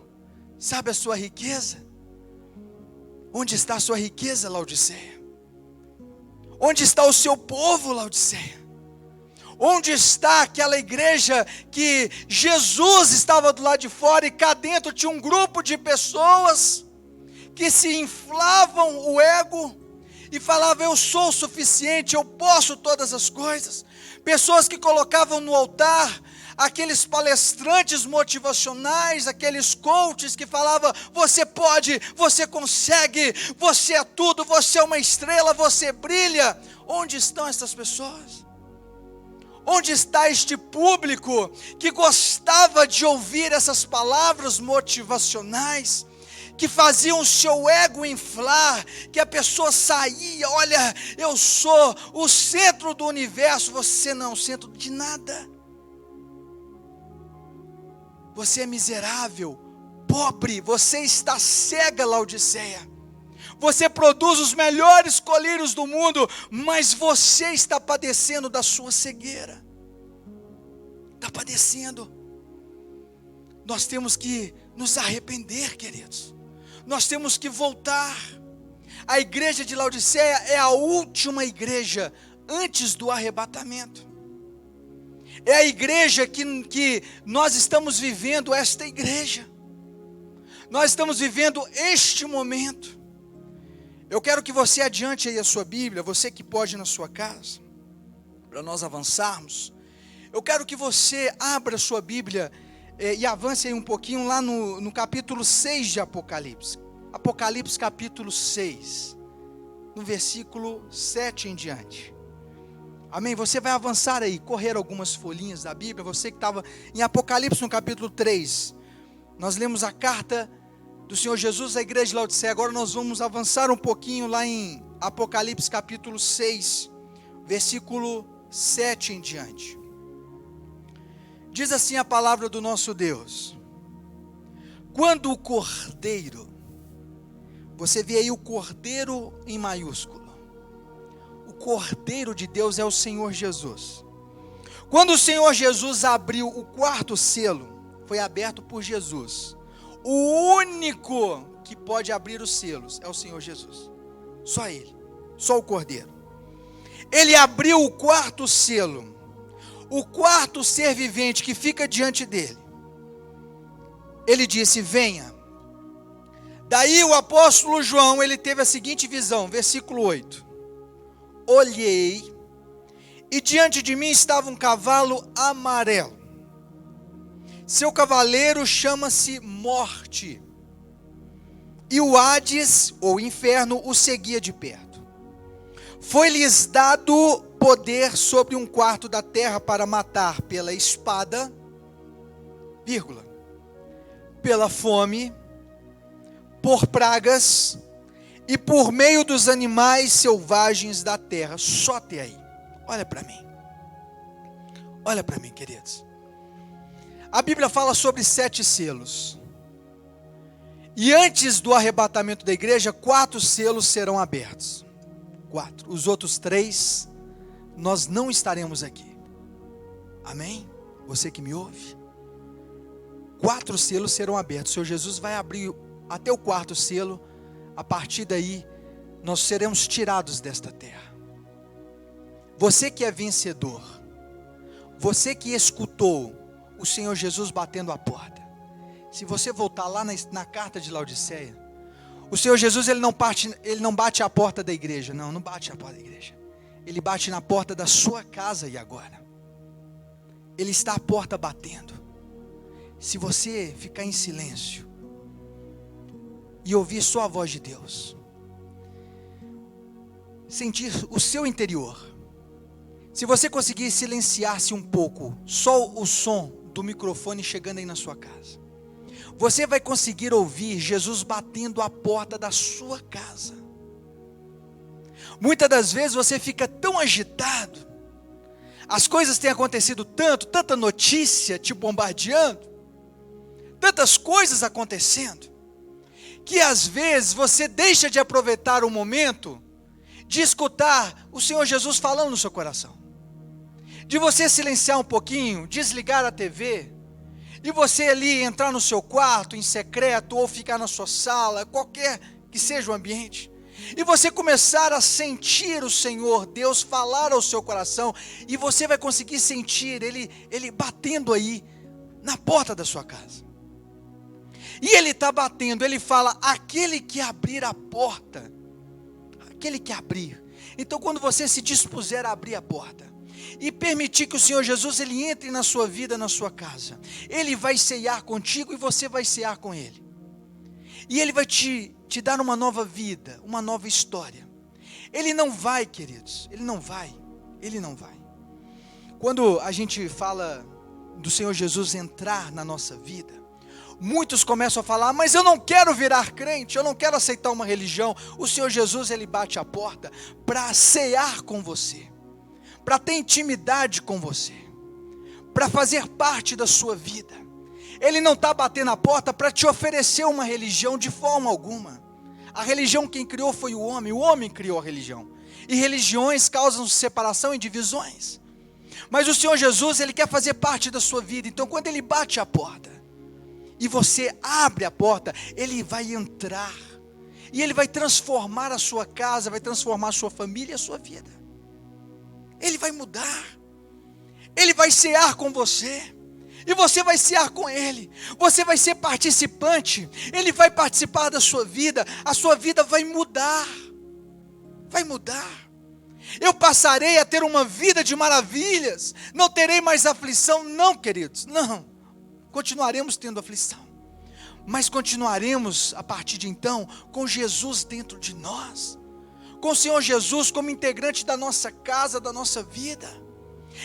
Sabe a sua riqueza? Onde está a sua riqueza, Laodiceia? Onde está o seu povo, Laodiceia? Onde está aquela igreja que Jesus estava do lado de fora e cá dentro tinha um grupo de pessoas que se inflavam o ego e falavam, eu sou o suficiente, eu posso todas as coisas. Pessoas que colocavam no altar aqueles palestrantes motivacionais, aqueles coaches que falavam, você pode, você consegue, você é tudo, você é uma estrela, você brilha. Onde estão essas pessoas? Onde está este público que gostava de ouvir essas palavras motivacionais, que faziam o seu ego inflar, que a pessoa saía, olha, eu sou o centro do universo, você não é o centro de nada. Você é miserável, pobre, você está cega, Laodiceia. Você produz os melhores colírios do mundo, mas você está padecendo da sua cegueira. Está padecendo. Nós temos que nos arrepender, queridos. Nós temos que voltar. A igreja de Laodiceia é a última igreja antes do arrebatamento. É a igreja que nós estamos vivendo, esta igreja. Nós estamos vivendo este momento. Eu quero que você adiante aí a sua Bíblia, você que pode ir na sua casa, para nós avançarmos. Eu quero que você abra a sua Bíblia e avance aí um pouquinho lá no capítulo 6 de Apocalipse. Apocalipse capítulo 6, no versículo 7 em diante. Amém? Você vai avançar aí, correr algumas folhinhas da Bíblia. Você que estava em Apocalipse no capítulo 3. Nós lemos a carta do Senhor Jesus à igreja de Laodiceia. Agora nós vamos avançar um pouquinho lá em Apocalipse capítulo 6, versículo 7 em diante. Diz assim a palavra do nosso Deus. Quando o Cordeiro, você vê aí o Cordeiro em maiúsculo. O Cordeiro de Deus é o Senhor Jesus. Quando o Senhor Jesus abriu o quarto selo, foi aberto por Jesus. O único que pode abrir os selos é o Senhor Jesus. Só Ele, só o Cordeiro. Ele abriu o quarto selo. O quarto ser vivente que fica diante dele. Ele disse: venha. Daí o apóstolo João, ele teve a seguinte visão, versículo 8. Olhei, e diante de mim estava um cavalo amarelo. Seu cavaleiro chama-se Morte. E o Hades, ou inferno, o seguia de perto. Foi-lhes dado poder sobre um quarto da terra para matar pela espada, vírgula, pela fome, por pragas e por meio dos animais selvagens da terra. Só até aí. Olha para mim. Olha para mim, queridos. A Bíblia fala sobre 7 selos. E antes do arrebatamento da igreja, 4 selos serão abertos. 4. Os outros 3, nós não estaremos aqui. Amém? Você que me ouve? 4 selos serão abertos. O Senhor Jesus vai abrir até o 4º selo. A partir daí, nós seremos tirados desta terra. Você que é vencedor, você que escutou o Senhor Jesus batendo a porta, se você voltar lá na carta de Laodiceia, o Senhor Jesus ele não bate a porta da igreja, não bate a porta da igreja, Ele bate na porta da sua casa e agora, Ele está à porta batendo. Se você ficar em silêncio, e ouvir só a voz de Deus, sentir o seu interior, se você conseguir silenciar-se um pouco, só o som do microfone chegando aí na sua casa, você vai conseguir ouvir Jesus batendo a porta da sua casa. Muitas das vezes você fica tão agitado, as coisas têm acontecido tanto, tanta notícia te bombardeando, tantas coisas acontecendo, que às vezes você deixa de aproveitar o momento de escutar o Senhor Jesus falando no seu coração, de você silenciar um pouquinho, desligar a TV, e você ali entrar no seu quarto em secreto, ou ficar na sua sala, qualquer que seja o ambiente, e você começar a sentir o Senhor Deus falar ao seu coração, e você vai conseguir sentir Ele batendo aí na porta da sua casa. E Ele está batendo, Ele fala: aquele que abrir a porta, aquele que abrir. Então quando você se dispuser a abrir a porta, e permitir que o Senhor Jesus Ele entre na sua vida, na sua casa, Ele vai ceiar contigo e você vai ceiar com Ele. E Ele vai te dar uma nova vida, uma nova história. Ele não vai, queridos, Ele não vai. Quando a gente fala do Senhor Jesus entrar na nossa vida, muitos começam a falar: mas eu não quero virar crente, eu não quero aceitar uma religião. O Senhor Jesus Ele bate a porta para cear com você, para ter intimidade com você, para fazer parte da sua vida. Ele não está batendo a porta para te oferecer uma religião de forma alguma. A religião quem criou foi o homem criou a religião. E religiões causam separação e divisões. Mas o Senhor Jesus, Ele quer fazer parte da sua vida. Então quando Ele bate a porta, e você abre a porta, Ele vai entrar. E Ele vai transformar a sua casa, vai transformar a sua família e a sua vida. Ele vai mudar. Ele vai cear com você. E você vai cear com Ele. Você vai ser participante. Ele vai participar da sua vida. A sua vida vai mudar. Vai mudar. Eu passarei a ter uma vida de maravilhas. Não terei mais aflição. Não, queridos, não. Continuaremos tendo aflição. Mas continuaremos, a partir de então, com Jesus dentro de nós. Com o Senhor Jesus como integrante da nossa casa, da nossa vida.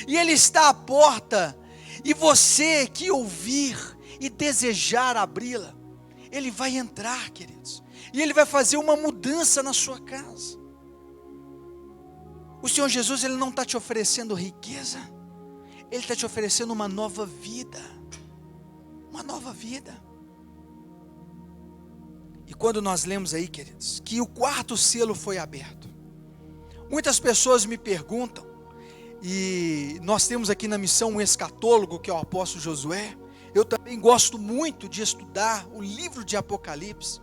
E Ele está à porta. E você que ouvir e desejar abri-la, Ele vai entrar, queridos. E Ele vai fazer uma mudança na sua casa. O Senhor Jesus, Ele não está te oferecendo riqueza. Ele está te oferecendo uma nova vida. Uma nova vida. E quando nós lemos aí, queridos, que o 4º selo foi aberto, Muitas pessoas me perguntam, e nós temos aqui na missão um escatólogo, que é o apóstolo Josué. Eu também gosto muito de estudar o livro de Apocalipse.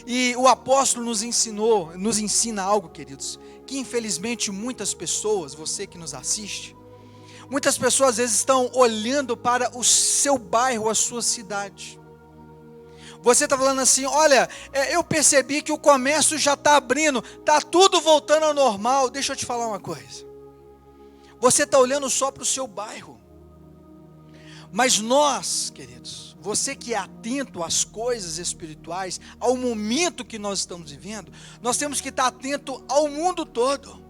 E o apóstolo nos ensina algo, queridos, que infelizmente muitas pessoas, você que nos assiste, muitas pessoas às vezes estão olhando para o seu bairro, a sua cidade. Você está falando assim, olha, eu percebi que o comércio já está abrindo, está tudo voltando ao normal. Deixa eu te falar uma coisa. Você está olhando só para o seu bairro. Mas nós, queridos, você que é atento às coisas espirituais, ao momento que nós estamos vivendo, nós temos que estar atento ao mundo todo.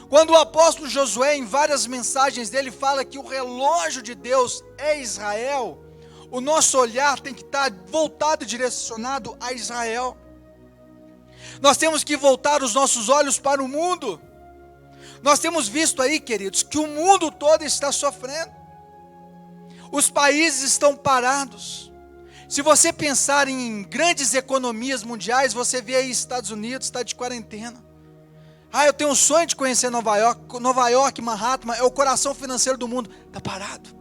Quando o apóstolo Josué, em várias mensagens dele, fala que o relógio de Deus é Israel, o nosso olhar tem que estar voltado e direcionado a Israel. Nós temos que voltar os nossos olhos para o mundo. Nós temos visto aí, queridos, que o mundo todo está sofrendo. Os países estão parados. Se você pensar em grandes economias mundiais, você vê aí Estados Unidos está de quarentena. Eu tenho um sonho de conhecer Nova York, Manhattan, é o coração financeiro do mundo, está parado.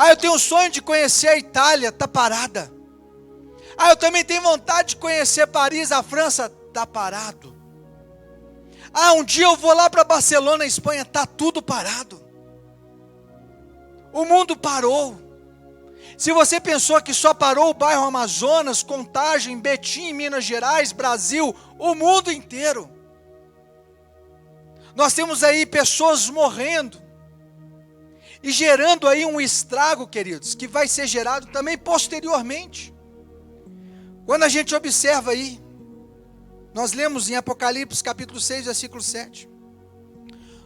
Eu tenho um sonho de conhecer a Itália, está parada. Eu também tenho vontade de conhecer Paris, a França, está parado. Um dia eu vou lá para Barcelona, Espanha, está tudo parado. O mundo parou. Se você pensou que só parou o bairro Amazonas, Contagem, Betim, Minas Gerais, Brasil, o mundo inteiro. Nós temos aí pessoas morrendo e gerando aí um estrago, queridos, que vai ser gerado também posteriormente. Quando a gente observa aí, nós lemos em Apocalipse capítulo 6, versículo 7.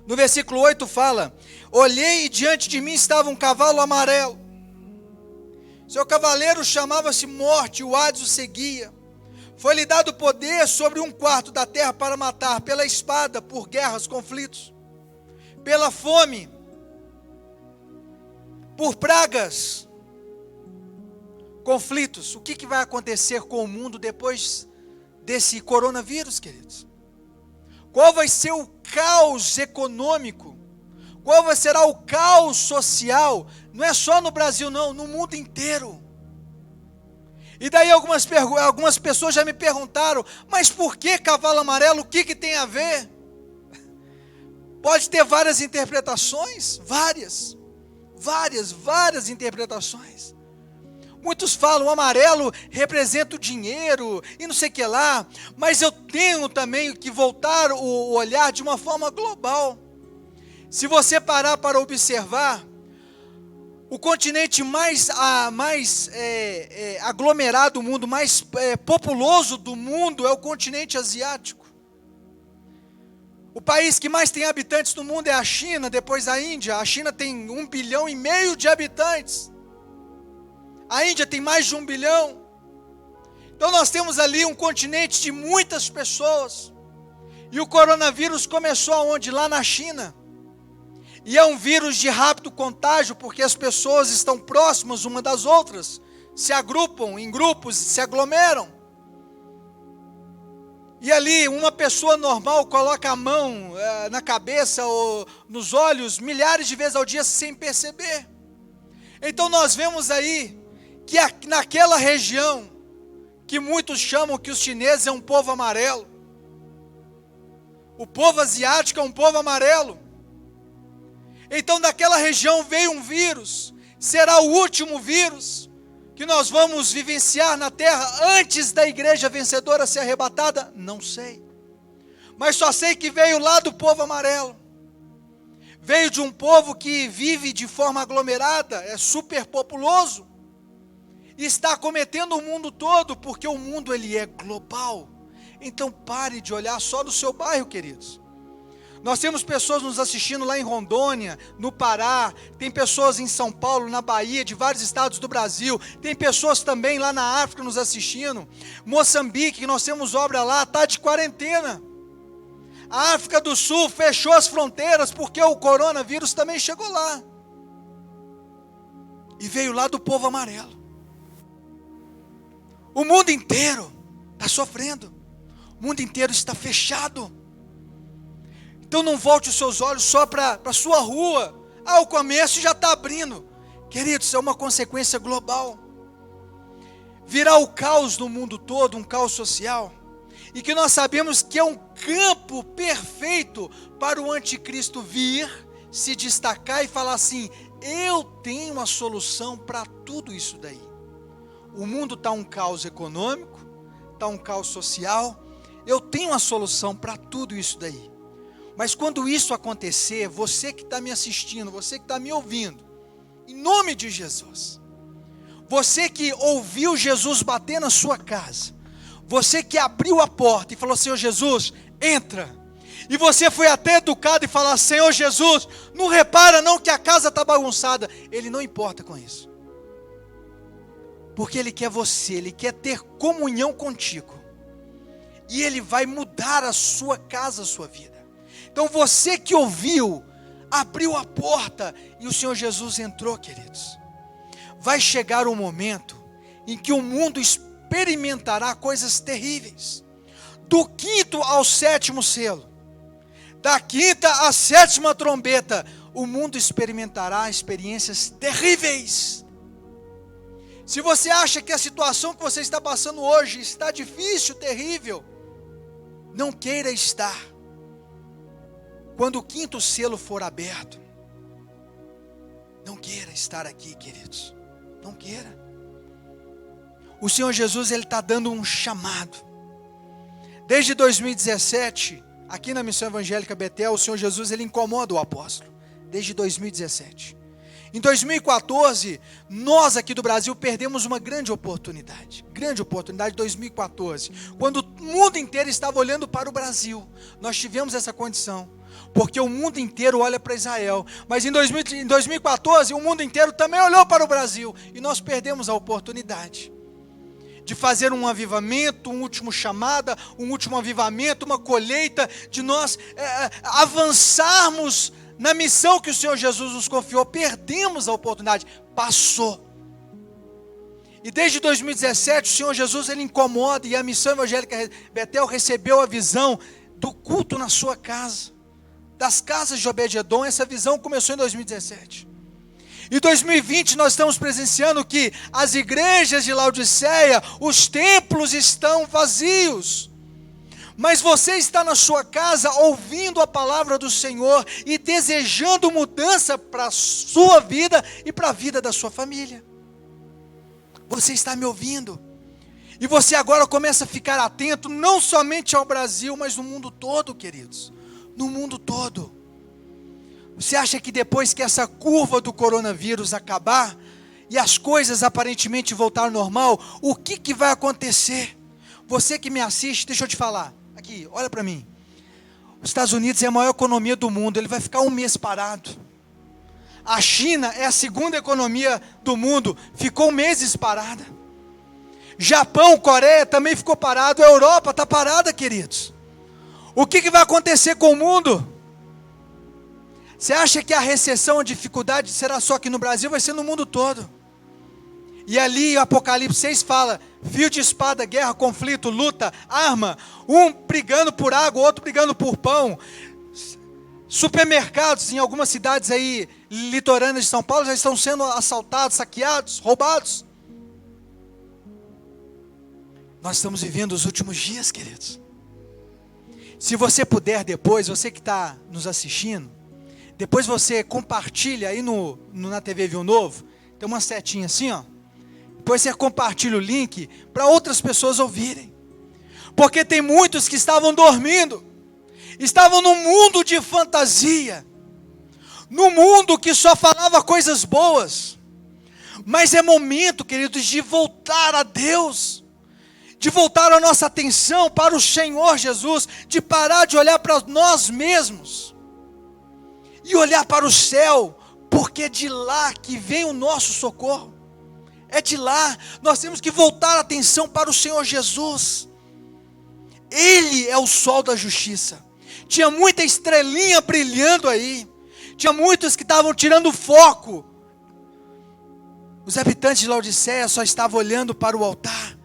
No versículo 8 fala: olhei e diante de mim estava um cavalo amarelo. Seu cavaleiro chamava-se Morte, o Hades o seguia. Foi-lhe dado poder sobre 1/4 da terra para matar, pela espada, por guerras, conflitos, pela fome, por pragas, conflitos. O que vai acontecer com o mundo depois desse coronavírus, queridos? Qual vai ser o caos econômico? Qual será o caos social? Não é só no Brasil não, no mundo inteiro. E daí algumas pessoas já me perguntaram, mas por que cavalo amarelo? O que tem a ver? Pode ter várias interpretações, várias interpretações. Muitos falam, o amarelo representa o dinheiro e não sei o que lá, mas eu tenho também que voltar o olhar de uma forma global. Se você parar para observar, o continente mais aglomerado do mundo, mais populoso do mundo é o continente asiático. O país que mais tem habitantes no mundo é a China, depois a Índia. A China tem 1,5 bilhão de habitantes. A Índia tem mais de 1 bilhão. Então nós temos ali um continente de muitas pessoas. E o coronavírus começou aonde? Lá na China. E é um vírus de rápido contágio, porque as pessoas estão próximas umas das outras, se agrupam em grupos, se aglomeram. E ali uma pessoa normal coloca a mão na cabeça ou nos olhos milhares de vezes ao dia sem perceber. Então nós vemos aí que naquela região, que muitos chamam que os chineses é um povo amarelo, o povo asiático é um povo amarelo. Então daquela região veio um vírus, será o último vírus que nós vamos vivenciar na terra antes da igreja vencedora ser arrebatada? Não sei, mas só sei que veio lá do povo amarelo, veio de um povo que vive de forma aglomerada, é superpopuloso, e está acometendo o mundo todo, porque o mundo ele é global. Então pare de olhar só no seu bairro, queridos. Nós temos pessoas nos assistindo lá em Rondônia, no Pará, tem pessoas em São Paulo, na Bahia, de vários estados do Brasil, tem pessoas também lá na África nos assistindo. Moçambique, que nós temos obra lá, está de quarentena. A África do Sul fechou as fronteiras, porque o coronavírus também chegou lá. E veio lá do povo amarelo. O mundo inteiro está sofrendo. O mundo inteiro está fechado. Então não volte os seus olhos só para a sua rua. O comércio já está abrindo. Queridos, isso é uma consequência global. Virá o caos no mundo todo, um caos social. E que nós sabemos que é um campo perfeito para o anticristo vir, se destacar e falar assim: eu tenho a solução para tudo isso daí. O mundo está um caos econômico, está um caos social, eu tenho a solução para tudo isso daí. Mas quando isso acontecer, você que está me assistindo, você que está me ouvindo, em nome de Jesus, você que ouviu Jesus bater na sua casa, você que abriu a porta e falou: Senhor Jesus, entra. E você foi até educado e falou: Senhor Jesus, não repara não que a casa está bagunçada. Ele não importa com isso. Porque Ele quer você, Ele quer ter comunhão contigo. E Ele vai mudar a sua casa, a sua vida. Então você que ouviu, abriu a porta e o Senhor Jesus entrou, queridos. Vai chegar um momento em que o mundo experimentará coisas terríveis. Do 5º ao 7º selo, da 5ª à 7ª trombeta, o mundo experimentará experiências terríveis. Se você acha que a situação que você está passando hoje está difícil, terrível, não queira estar. Quando o 5º selo for aberto, não queira estar aqui, queridos. Não queira. O Senhor Jesus, Ele está dando um chamado. Desde 2017, aqui na Missão Evangélica Betel, o Senhor Jesus, Ele incomoda o apóstolo. Desde 2017. Em 2014, nós aqui do Brasil perdemos uma grande oportunidade. Grande oportunidade em 2014. Quando o mundo inteiro estava olhando para o Brasil. Nós tivemos essa condição. Porque o mundo inteiro olha para Israel. Mas em 2014, o mundo inteiro também olhou para o Brasil. E nós perdemos a oportunidade de fazer um avivamento, um último chamada, um último avivamento, uma colheita, de nós avançarmos na missão que o Senhor Jesus nos confiou. Perdemos a oportunidade, passou. E desde 2017, o Senhor Jesus, Ele incomoda, e a Missão Evangélica Betel recebeu a visão do culto na sua casa, das casas de Obed-Edom. Essa visão começou em 2017. Em 2020 nós estamos presenciando que as igrejas de Laodiceia, os templos estão vazios. Mas você está na sua casa ouvindo a palavra do Senhor e desejando mudança para a sua vida e para a vida da sua família. Você está me ouvindo. E você agora começa a ficar atento não somente ao Brasil, mas no mundo todo, queridos. No mundo todo. Você acha que depois que essa curva do coronavírus acabar e as coisas aparentemente voltar ao normal, o que vai acontecer? Você que me assiste, deixa eu te falar. Aqui, olha para mim. Os Estados Unidos é a maior economia do mundo. Ele vai ficar um mês parado. A China é a segunda economia do mundo. Ficou meses parada. Japão, Coreia também ficou parado. A Europa está parada, queridos. O que vai acontecer com o mundo? Você acha que a recessão, a dificuldade será só aqui no Brasil? Vai ser no mundo todo. E ali o Apocalipse 6 fala: fio de espada, guerra, conflito, luta, arma, um brigando por água, outro brigando por pão. Supermercados em algumas cidades aí litorâneas de São Paulo já estão sendo assaltados, saqueados, roubados. Nós estamos vivendo os últimos dias, queridos. Se você puder depois, você que está nos assistindo, depois você compartilha aí na TV Viu Novo, tem uma setinha assim, ó. Depois você compartilha o link para outras pessoas ouvirem. Porque tem muitos que estavam dormindo, estavam num mundo de fantasia, num mundo que só falava coisas boas. Mas é momento, queridos, de voltar a Deus, de voltar a nossa atenção para o Senhor Jesus, de parar de olhar para nós mesmos e olhar para o céu, porque é de lá que vem o nosso socorro. É de lá. Nós temos que voltar a atenção para o Senhor Jesus. Ele é o sol da justiça. Tinha muita estrelinha brilhando aí. Tinha muitos que estavam tirando foco. Os habitantes de Laodiceia só estavam olhando para o altar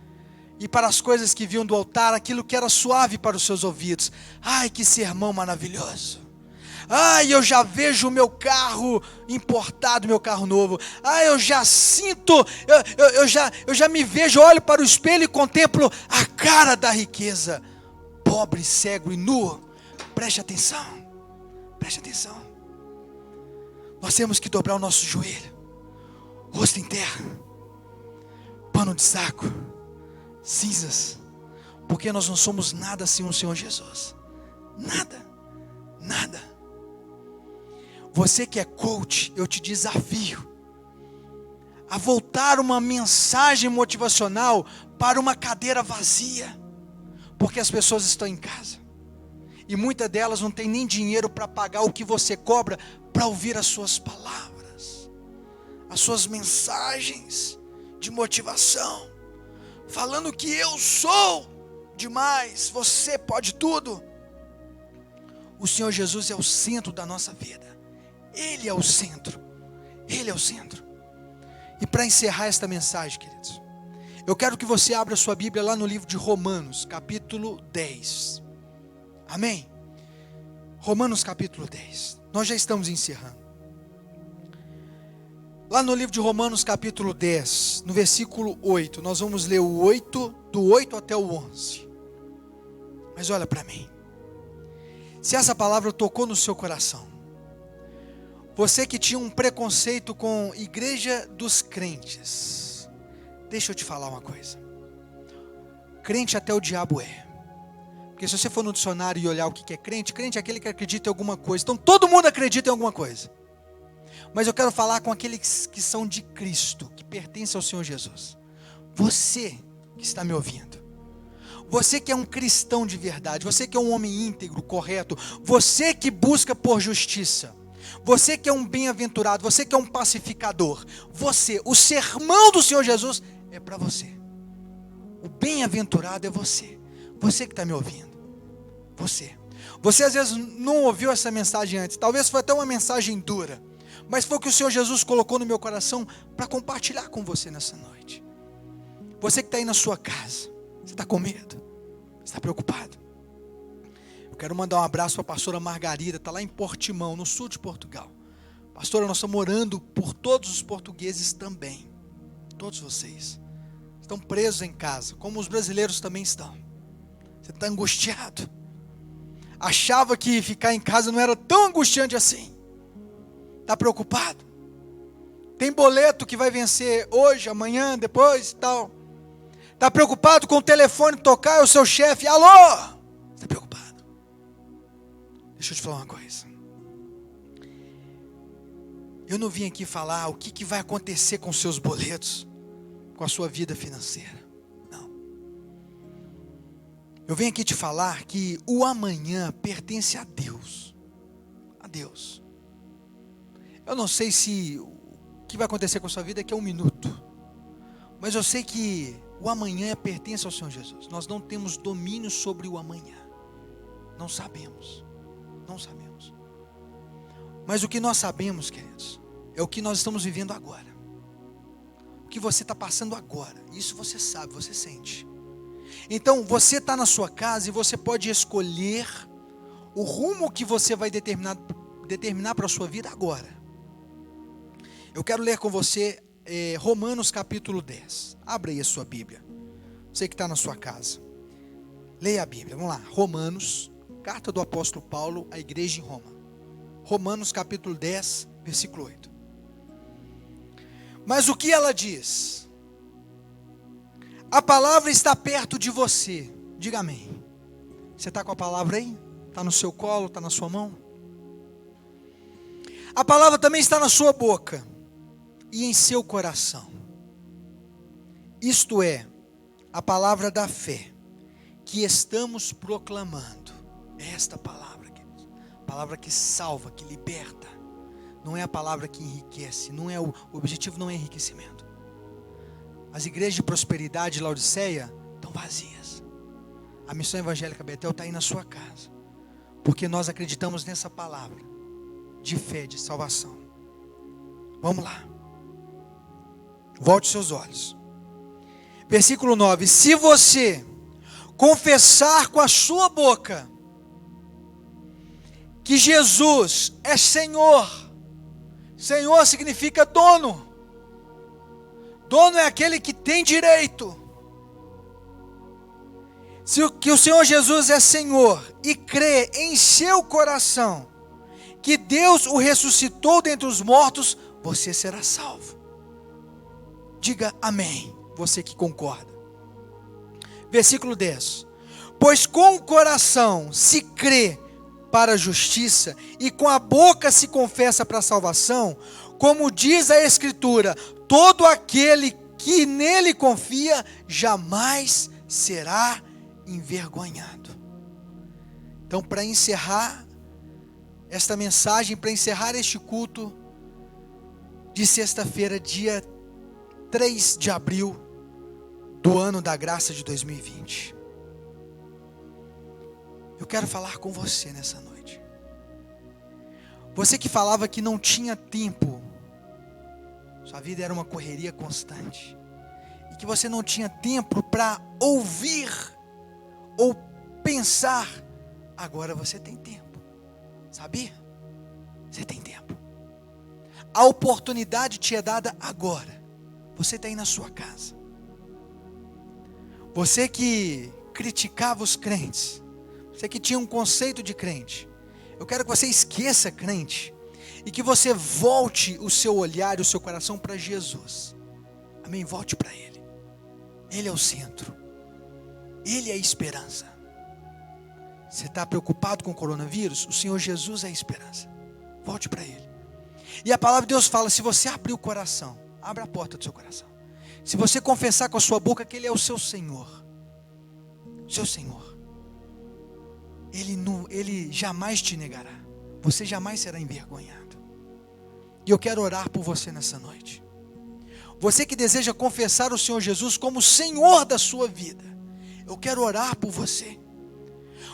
e para as coisas que viam do altar, aquilo que era suave para os seus ouvidos. Ai, que sermão maravilhoso! Eu já vejo o meu carro importado, meu carro novo. Eu já sinto, eu já me vejo, olho para o espelho e contemplo a cara da riqueza. Pobre, cego e nu. Preste atenção. Preste atenção. Nós temos que dobrar o nosso joelho, rosto em terra, pano de saco, cinzas, porque nós não somos nada sem o Senhor Jesus. Nada, nada. Você que é coach, eu te desafio a voltar uma mensagem motivacional para uma cadeira vazia, porque as pessoas estão em casa e muitas delas não têm nem dinheiro para pagar o que você cobra para ouvir as suas palavras, as suas mensagens de motivação, falando que eu sou demais, você pode tudo. O Senhor Jesus é o centro da nossa vida. Ele é o centro. Ele é o centro. E para encerrar esta mensagem, queridos, eu quero que você abra sua Bíblia lá no livro de Romanos, capítulo 10. Amém? Romanos capítulo 10. Nós já estamos encerrando. Lá no livro de Romanos capítulo 10, no versículo 8, nós vamos ler o 8, do 8 até o 11. Mas olha para mim. Se essa palavra tocou no seu coração, você que tinha um preconceito com igreja dos crentes, deixa eu te falar uma coisa. Crente até o diabo é. Porque se você for no dicionário e olhar o que é crente, crente é aquele que acredita em alguma coisa. Então todo mundo acredita em alguma coisa. Mas eu quero falar com aqueles que são de Cristo, que pertencem ao Senhor Jesus. Você que está me ouvindo, você que é um cristão de verdade, você que é um homem íntegro, correto, você que busca por justiça, você que é um bem-aventurado, você que é um pacificador, você, o sermão do Senhor Jesus é para você. O bem-aventurado é você. Você que está me ouvindo. Você às vezes não ouviu essa mensagem antes. Talvez foi até uma mensagem dura. Mas foi o que o Senhor Jesus colocou no meu coração para compartilhar com você nessa noite. Você que está aí na sua casa. Você está com medo? Você está preocupado? Eu quero mandar um abraço para a pastora Margarida. Está lá em Portimão, no sul de Portugal. Pastora, nós estamos orando por todos os portugueses também. Todos vocês. Estão presos em casa, como os brasileiros também estão. Você está angustiado. Achava que ficar em casa não era tão angustiante assim. Está preocupado? Tem boleto que vai vencer hoje, amanhã, depois e tal. Está preocupado com o telefone tocar, é o seu chefe, alô? Está preocupado? Deixa eu te falar uma coisa. Eu não vim aqui falar o que vai acontecer com seus boletos, com a sua vida financeira. Não. Eu venho aqui te falar que o amanhã pertence a Deus. A Deus. Eu não sei se o que vai acontecer com a sua vida daqui a um minuto. Mas eu sei que o amanhã pertence ao Senhor Jesus. Nós não temos domínio sobre o amanhã. Não sabemos. Não sabemos. Mas o que nós sabemos, queridos, é o que nós estamos vivendo agora. O que você está passando agora. Isso você sabe, você sente. Então, você está na sua casa e você pode escolher o rumo que você vai determinar para a sua vida agora. Eu quero ler com você Romanos capítulo 10. Abra aí a sua Bíblia. Você que está na sua casa. Leia a Bíblia. Vamos lá. Romanos, carta do apóstolo Paulo à igreja em Roma. Romanos capítulo 10, versículo 8. Mas o que ela diz? A palavra está perto de você. Diga amém. Você está com a palavra aí? Está no seu colo? Está na sua mão? A palavra também está na sua boca e em seu coração. Isto é, a palavra da fé que estamos proclamando. É esta palavra, queridos. Palavra que salva, que liberta. Não é a palavra que enriquece. Não é o objetivo não é enriquecimento. As igrejas de prosperidade de Laodiceia estão vazias. A missão evangélica Betel está aí na sua casa. Porque nós acreditamos nessa palavra de fé, de salvação. Vamos lá. Volte seus olhos. Versículo 9. Se você confessar com a sua boca que Jesus é Senhor. Senhor significa dono. Dono é aquele que tem direito. Que o Senhor Jesus é Senhor e crê em seu coração que Deus o ressuscitou dentre os mortos, você será salvo. Diga amém, você que concorda. Versículo 10. Pois com o coração se crê para a justiça e com a boca se confessa para a salvação, como diz a Escritura, todo aquele que nele confia jamais será envergonhado. Então, para encerrar esta mensagem, para encerrar este culto de sexta-feira, dia 3 de abril do ano da graça de 2020, eu quero falar com você nessa noite. Você que falava que não tinha tempo, sua vida era uma correria constante, e que você não tinha tempo para ouvir ou pensar, agora você tem tempo. Sabia? Você tem tempo. A oportunidade te é dada agora. Você está aí na sua casa. Você que criticava os crentes, você que tinha um conceito de crente, eu quero que você esqueça crente e que você volte o seu olhar e o seu coração para Jesus. Amém? Volte para Ele. Ele é o centro. Ele é a esperança. Você está preocupado com o coronavírus? O Senhor Jesus é a esperança. Volte para Ele. E a palavra de Deus fala, se você abrir o coração, abra a porta do seu coração. Se você confessar com a sua boca que Ele é o seu Senhor, seu Senhor, Ele jamais te negará. Você jamais será envergonhado. E eu quero orar por você nessa noite. Você que deseja confessar o Senhor Jesus como Senhor da sua vida, eu quero orar por você.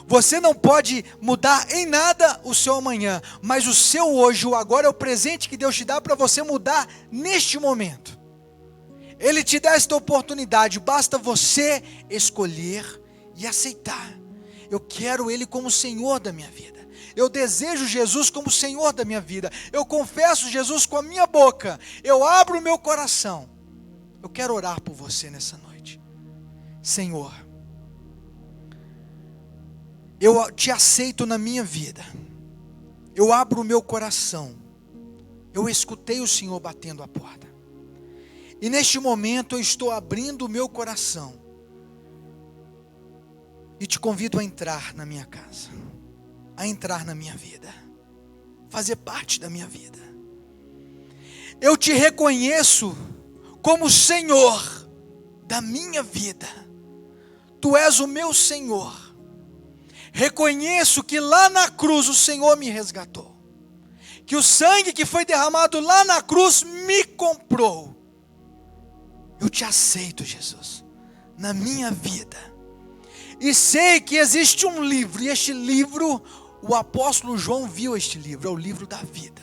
Você não pode mudar em nada o seu amanhã, mas o seu hoje, o agora, é o presente que Deus te dá para você mudar neste momento. Ele te dá esta oportunidade, basta você escolher e aceitar. Eu quero Ele como Senhor da minha vida. Eu desejo Jesus como Senhor da minha vida. Eu confesso Jesus com a minha boca. Eu abro o meu coração. Eu quero orar por você nessa noite. Senhor, eu te aceito na minha vida. Eu abro o meu coração. Eu escutei o Senhor batendo a porta. E neste momento eu estou abrindo o meu coração. E te convido a entrar na minha casa. A entrar na minha vida. Fazer parte da minha vida. Eu te reconheço como Senhor da minha vida. Tu és o meu Senhor. Reconheço que lá na cruz o Senhor me resgatou. Que o sangue que foi derramado lá na cruz me comprou. Eu te aceito, Jesus, na minha vida. E sei que existe um livro, e este livro, o apóstolo João viu este livro, é o livro da vida.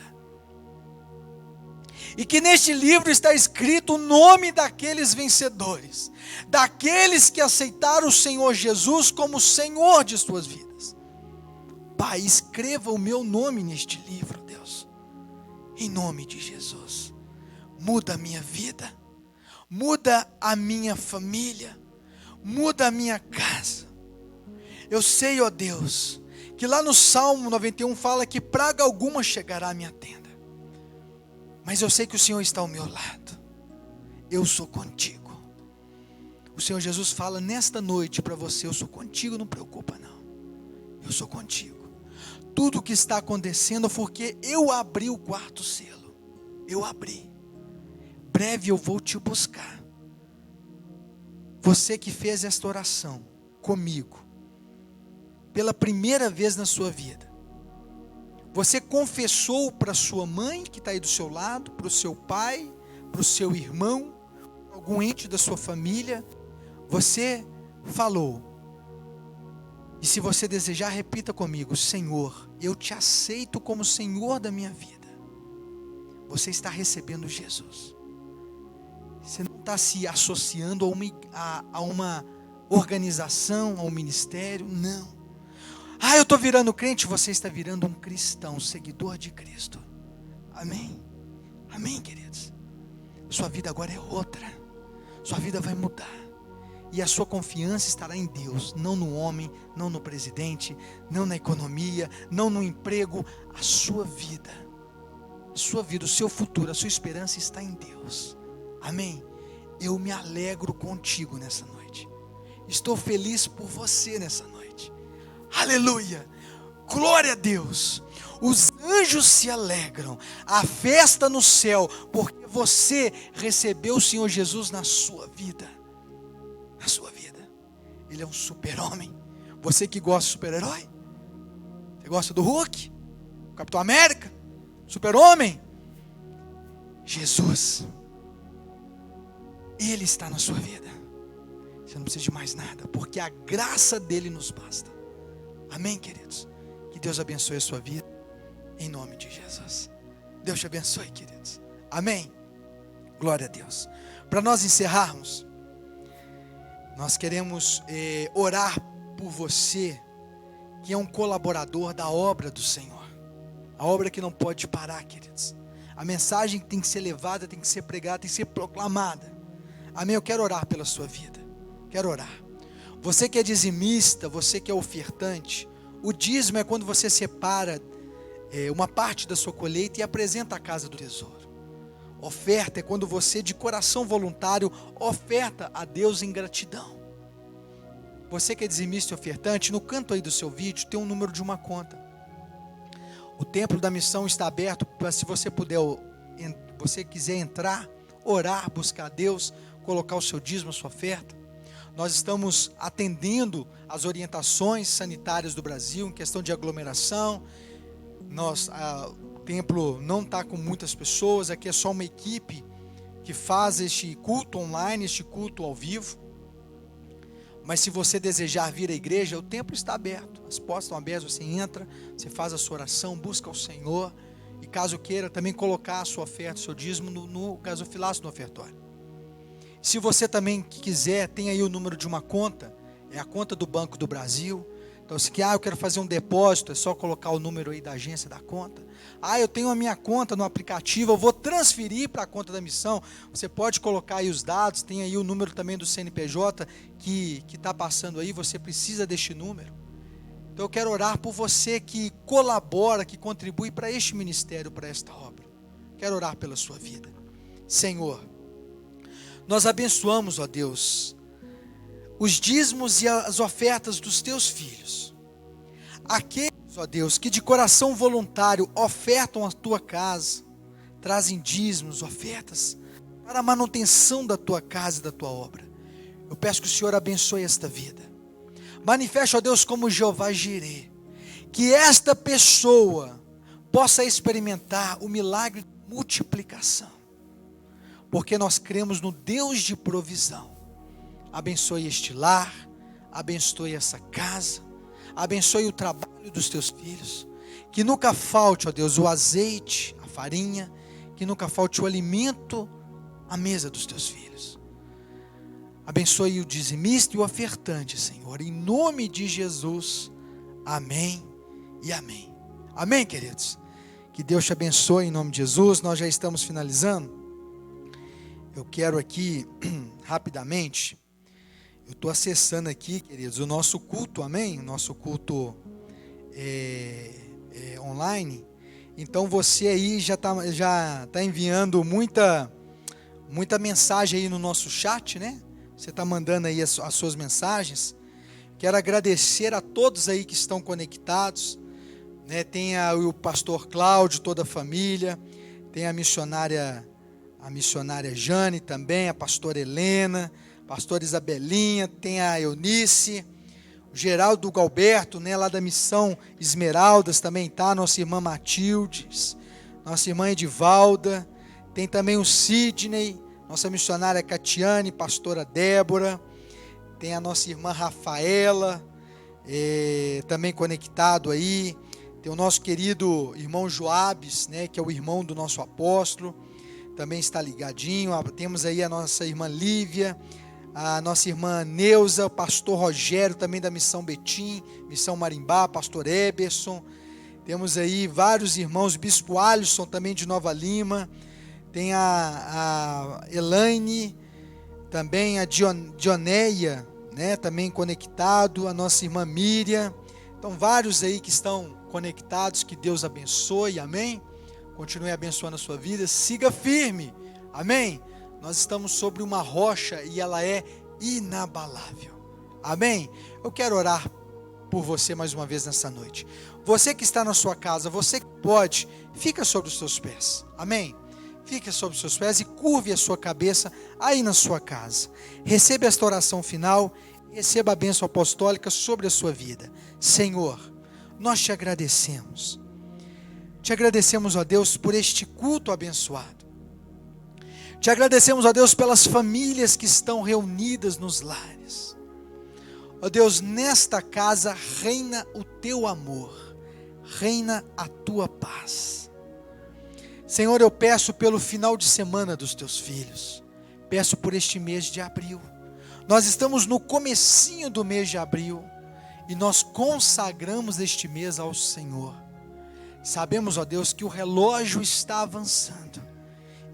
E que neste livro está escrito o nome daqueles vencedores, daqueles que aceitaram o Senhor Jesus como Senhor de suas vidas. Pai, escreva o meu nome neste livro, Deus, em nome de Jesus. Muda a minha vida, muda a minha família, muda a minha casa. Eu sei, ó Deus, que lá no Salmo 91 fala que praga alguma chegará à minha tenda. Mas eu sei que o Senhor está ao meu lado. Eu sou contigo. O Senhor Jesus fala nesta noite para você, eu sou contigo, não preocupa não. Eu sou contigo. Tudo o que está acontecendo é porque eu abri o quarto selo. Eu abri. Breve eu vou te buscar. Você que fez esta oração comigo, pela primeira vez na sua vida, você confessou para sua mãe que está aí do seu lado, para o seu pai, para o seu irmão, algum ente da sua família, você falou. E se você desejar, repita comigo: Senhor, eu te aceito como Senhor da minha vida. Você está recebendo Jesus. Você não está se associando a uma organização, a um ministério, não. Ah, eu estou virando crente. Você está virando um cristão, seguidor de Cristo. Amém? Amém, queridos? Sua vida agora é outra. Sua vida vai mudar. E a sua confiança estará em Deus, não no homem, não no presidente, não na economia, não no emprego. A sua vida, o seu futuro, a sua esperança está em Deus. Amém? Eu me alegro contigo nessa noite. Estou feliz por você nessa noite. Aleluia! Glória a Deus! Os anjos se alegram, a festa no céu, porque você recebeu o Senhor Jesus na sua vida. Na sua vida. Ele é um super-homem. Você que gosta de super-herói? Você gosta do Hulk? Capitão América? Super-homem? Jesus. Ele está na sua vida. Você não precisa de mais nada, porque a graça dele nos basta. Amém, queridos? Que Deus abençoe a sua vida, em nome de Jesus. Deus te abençoe, queridos. Amém? Glória a Deus. Para nós encerrarmos, nós queremos orar por você, que é um colaborador da obra do Senhor. A obra que não pode parar, queridos. A mensagem tem que ser levada, tem que ser pregada, tem que ser proclamada. Amém? Eu quero orar pela sua vida. Quero orar. Você que é dizimista, você que é ofertante, o dízimo é quando você separa uma parte da sua colheita e apresenta à casa do tesouro. Oferta é quando você, de coração voluntário, oferta a Deus em gratidão. Você que é dizimista e ofertante, no canto aí do seu vídeo tem um número de uma conta. O templo da missão está aberto para, se você puder, você quiser entrar, orar, buscar a Deus, colocar o seu dízimo, a sua oferta. Nós estamos atendendo as orientações sanitárias do Brasil em questão de aglomeração. O templo não está com muitas pessoas, aqui é só uma equipe que faz este culto online, este culto ao vivo. Mas se você desejar vir à igreja, o templo está aberto, as portas estão abertas, você entra, você faz a sua oração, busca o Senhor, e caso queira também colocar a sua oferta, o seu dízimo no gasofilaço do ofertório. Se você também quiser, tem aí o número de uma conta, é a conta do Banco do Brasil. Então, se eu quero fazer um depósito, é só colocar o número aí da agência da conta. Eu tenho a minha conta no aplicativo, eu vou transferir para a conta da missão. Você pode colocar aí os dados, tem aí o número também do CNPJ que está passando aí, você precisa deste número. Então, eu quero orar por você que colabora, que contribui para este ministério, para esta obra. Quero orar pela sua vida. Senhor, nós abençoamos, ó Deus, os dízimos e as ofertas dos teus filhos. Aqueles, ó Deus, que de coração voluntário ofertam a tua casa, trazem dízimos, ofertas, para a manutenção da tua casa e da tua obra. Eu peço que o Senhor abençoe esta vida. Manifeste, ó Deus, como Jeová Jirê, que esta pessoa possa experimentar o milagre de multiplicação, porque nós cremos no Deus de provisão. Abençoe este lar, abençoe essa casa, abençoe o trabalho dos teus filhos, que nunca falte, ó Deus, o azeite, a farinha, que nunca falte o alimento à mesa dos teus filhos. Abençoe o dizimista e o ofertante, Senhor, em nome de Jesus. Amém e amém. Amém, queridos? Que Deus te abençoe em nome de Jesus. Nós já estamos finalizando. Eu quero aqui, rapidamente, eu estou acessando aqui, queridos, o nosso culto, amém? O nosso culto online. Então você aí já tá enviando muita mensagem aí no nosso chat, né? Você está mandando aí as suas mensagens. Quero agradecer a todos aí que estão conectados, né? Tem o pastor Cláudio, toda a família, tem a missionária Jane também, a pastora Helena, a pastora Isabelinha, tem a Eunice, o Geraldo Galberto, né, lá da missão Esmeraldas também tá, nossa irmã Matildes, nossa irmã Edivalda, tem também o Sidney, nossa missionária Catiane, pastora Débora, tem a nossa irmã Rafaela, também conectado aí, tem o nosso querido irmão Joabes, né, que é o irmão do nosso apóstolo, também está ligadinho. Temos aí a nossa irmã Lívia, a nossa irmã Neuza, o pastor Rogério, também da Missão Betim, Missão Marimbá, pastor Eberson. Temos aí vários irmãos, o bispo Alisson também de Nova Lima, tem a Elaine, também a Dioneia, né, também conectado, a nossa irmã Miriam. Então vários aí que estão conectados, que Deus abençoe, amém? Continue abençoando a sua vida, siga firme, amém? Nós estamos sobre uma rocha e ela é inabalável, amém? Eu quero orar por você mais uma vez nessa noite. Você que está na sua casa, você que pode, fica sobre os seus pés, amém? Fique sobre os seus pés e curve a sua cabeça aí na sua casa. Receba esta oração final, receba a bênção apostólica sobre a sua vida. Senhor, nós te agradecemos. Te agradecemos, ó Deus, por este culto abençoado. Te agradecemos, ó Deus, pelas famílias que estão reunidas nos lares. Ó Deus, nesta casa reina o teu amor, reina a tua paz. Senhor, eu peço pelo final de semana dos teus filhos, peço por este mês de abril. Nós estamos no comecinho do mês de abril e nós consagramos este mês ao Senhor. Sabemos, ó Deus, que o relógio está avançando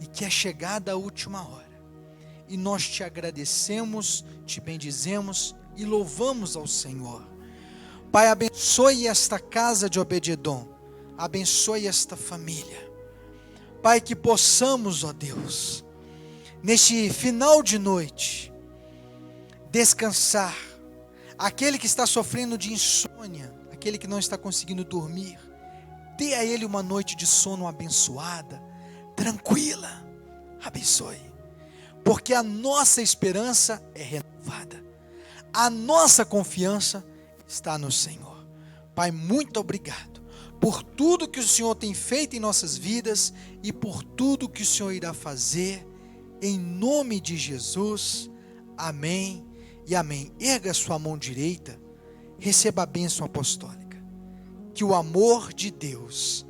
e que é chegada a última hora. E nós te agradecemos, te bendizemos e louvamos ao Senhor. Pai, abençoe esta casa de Obed-edom, abençoe esta família. Pai, que possamos, ó Deus, neste final de noite, descansar. Aquele que está sofrendo de insônia, aquele que não está conseguindo dormir, dê a ele uma noite de sono abençoada, tranquila, abençoe, porque a nossa esperança é renovada, a nossa confiança está no Senhor. Pai, muito obrigado por tudo que o Senhor tem feito em nossas vidas e por tudo que o Senhor irá fazer, em nome de Jesus, amém e amém. Erga a sua mão direita, receba a bênção apostólica. Que o amor de Deus,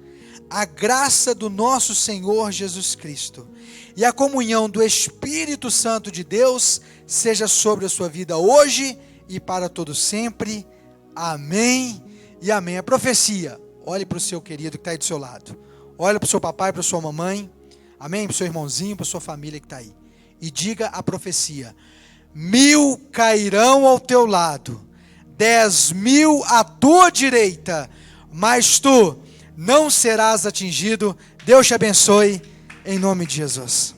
a graça do nosso Senhor Jesus Cristo e a comunhão do Espírito Santo de Deus seja sobre a sua vida hoje e para todo sempre. Amém e amém. A profecia, olhe para o seu querido que está aí do seu lado, olhe para o seu papai, para a sua mamãe, amém, para o seu irmãozinho, para a sua família que está aí, e diga a profecia: 1000 cairão ao teu lado, 10.000 à tua direita, mas tu não serás atingido. Deus te abençoe, em nome de Jesus.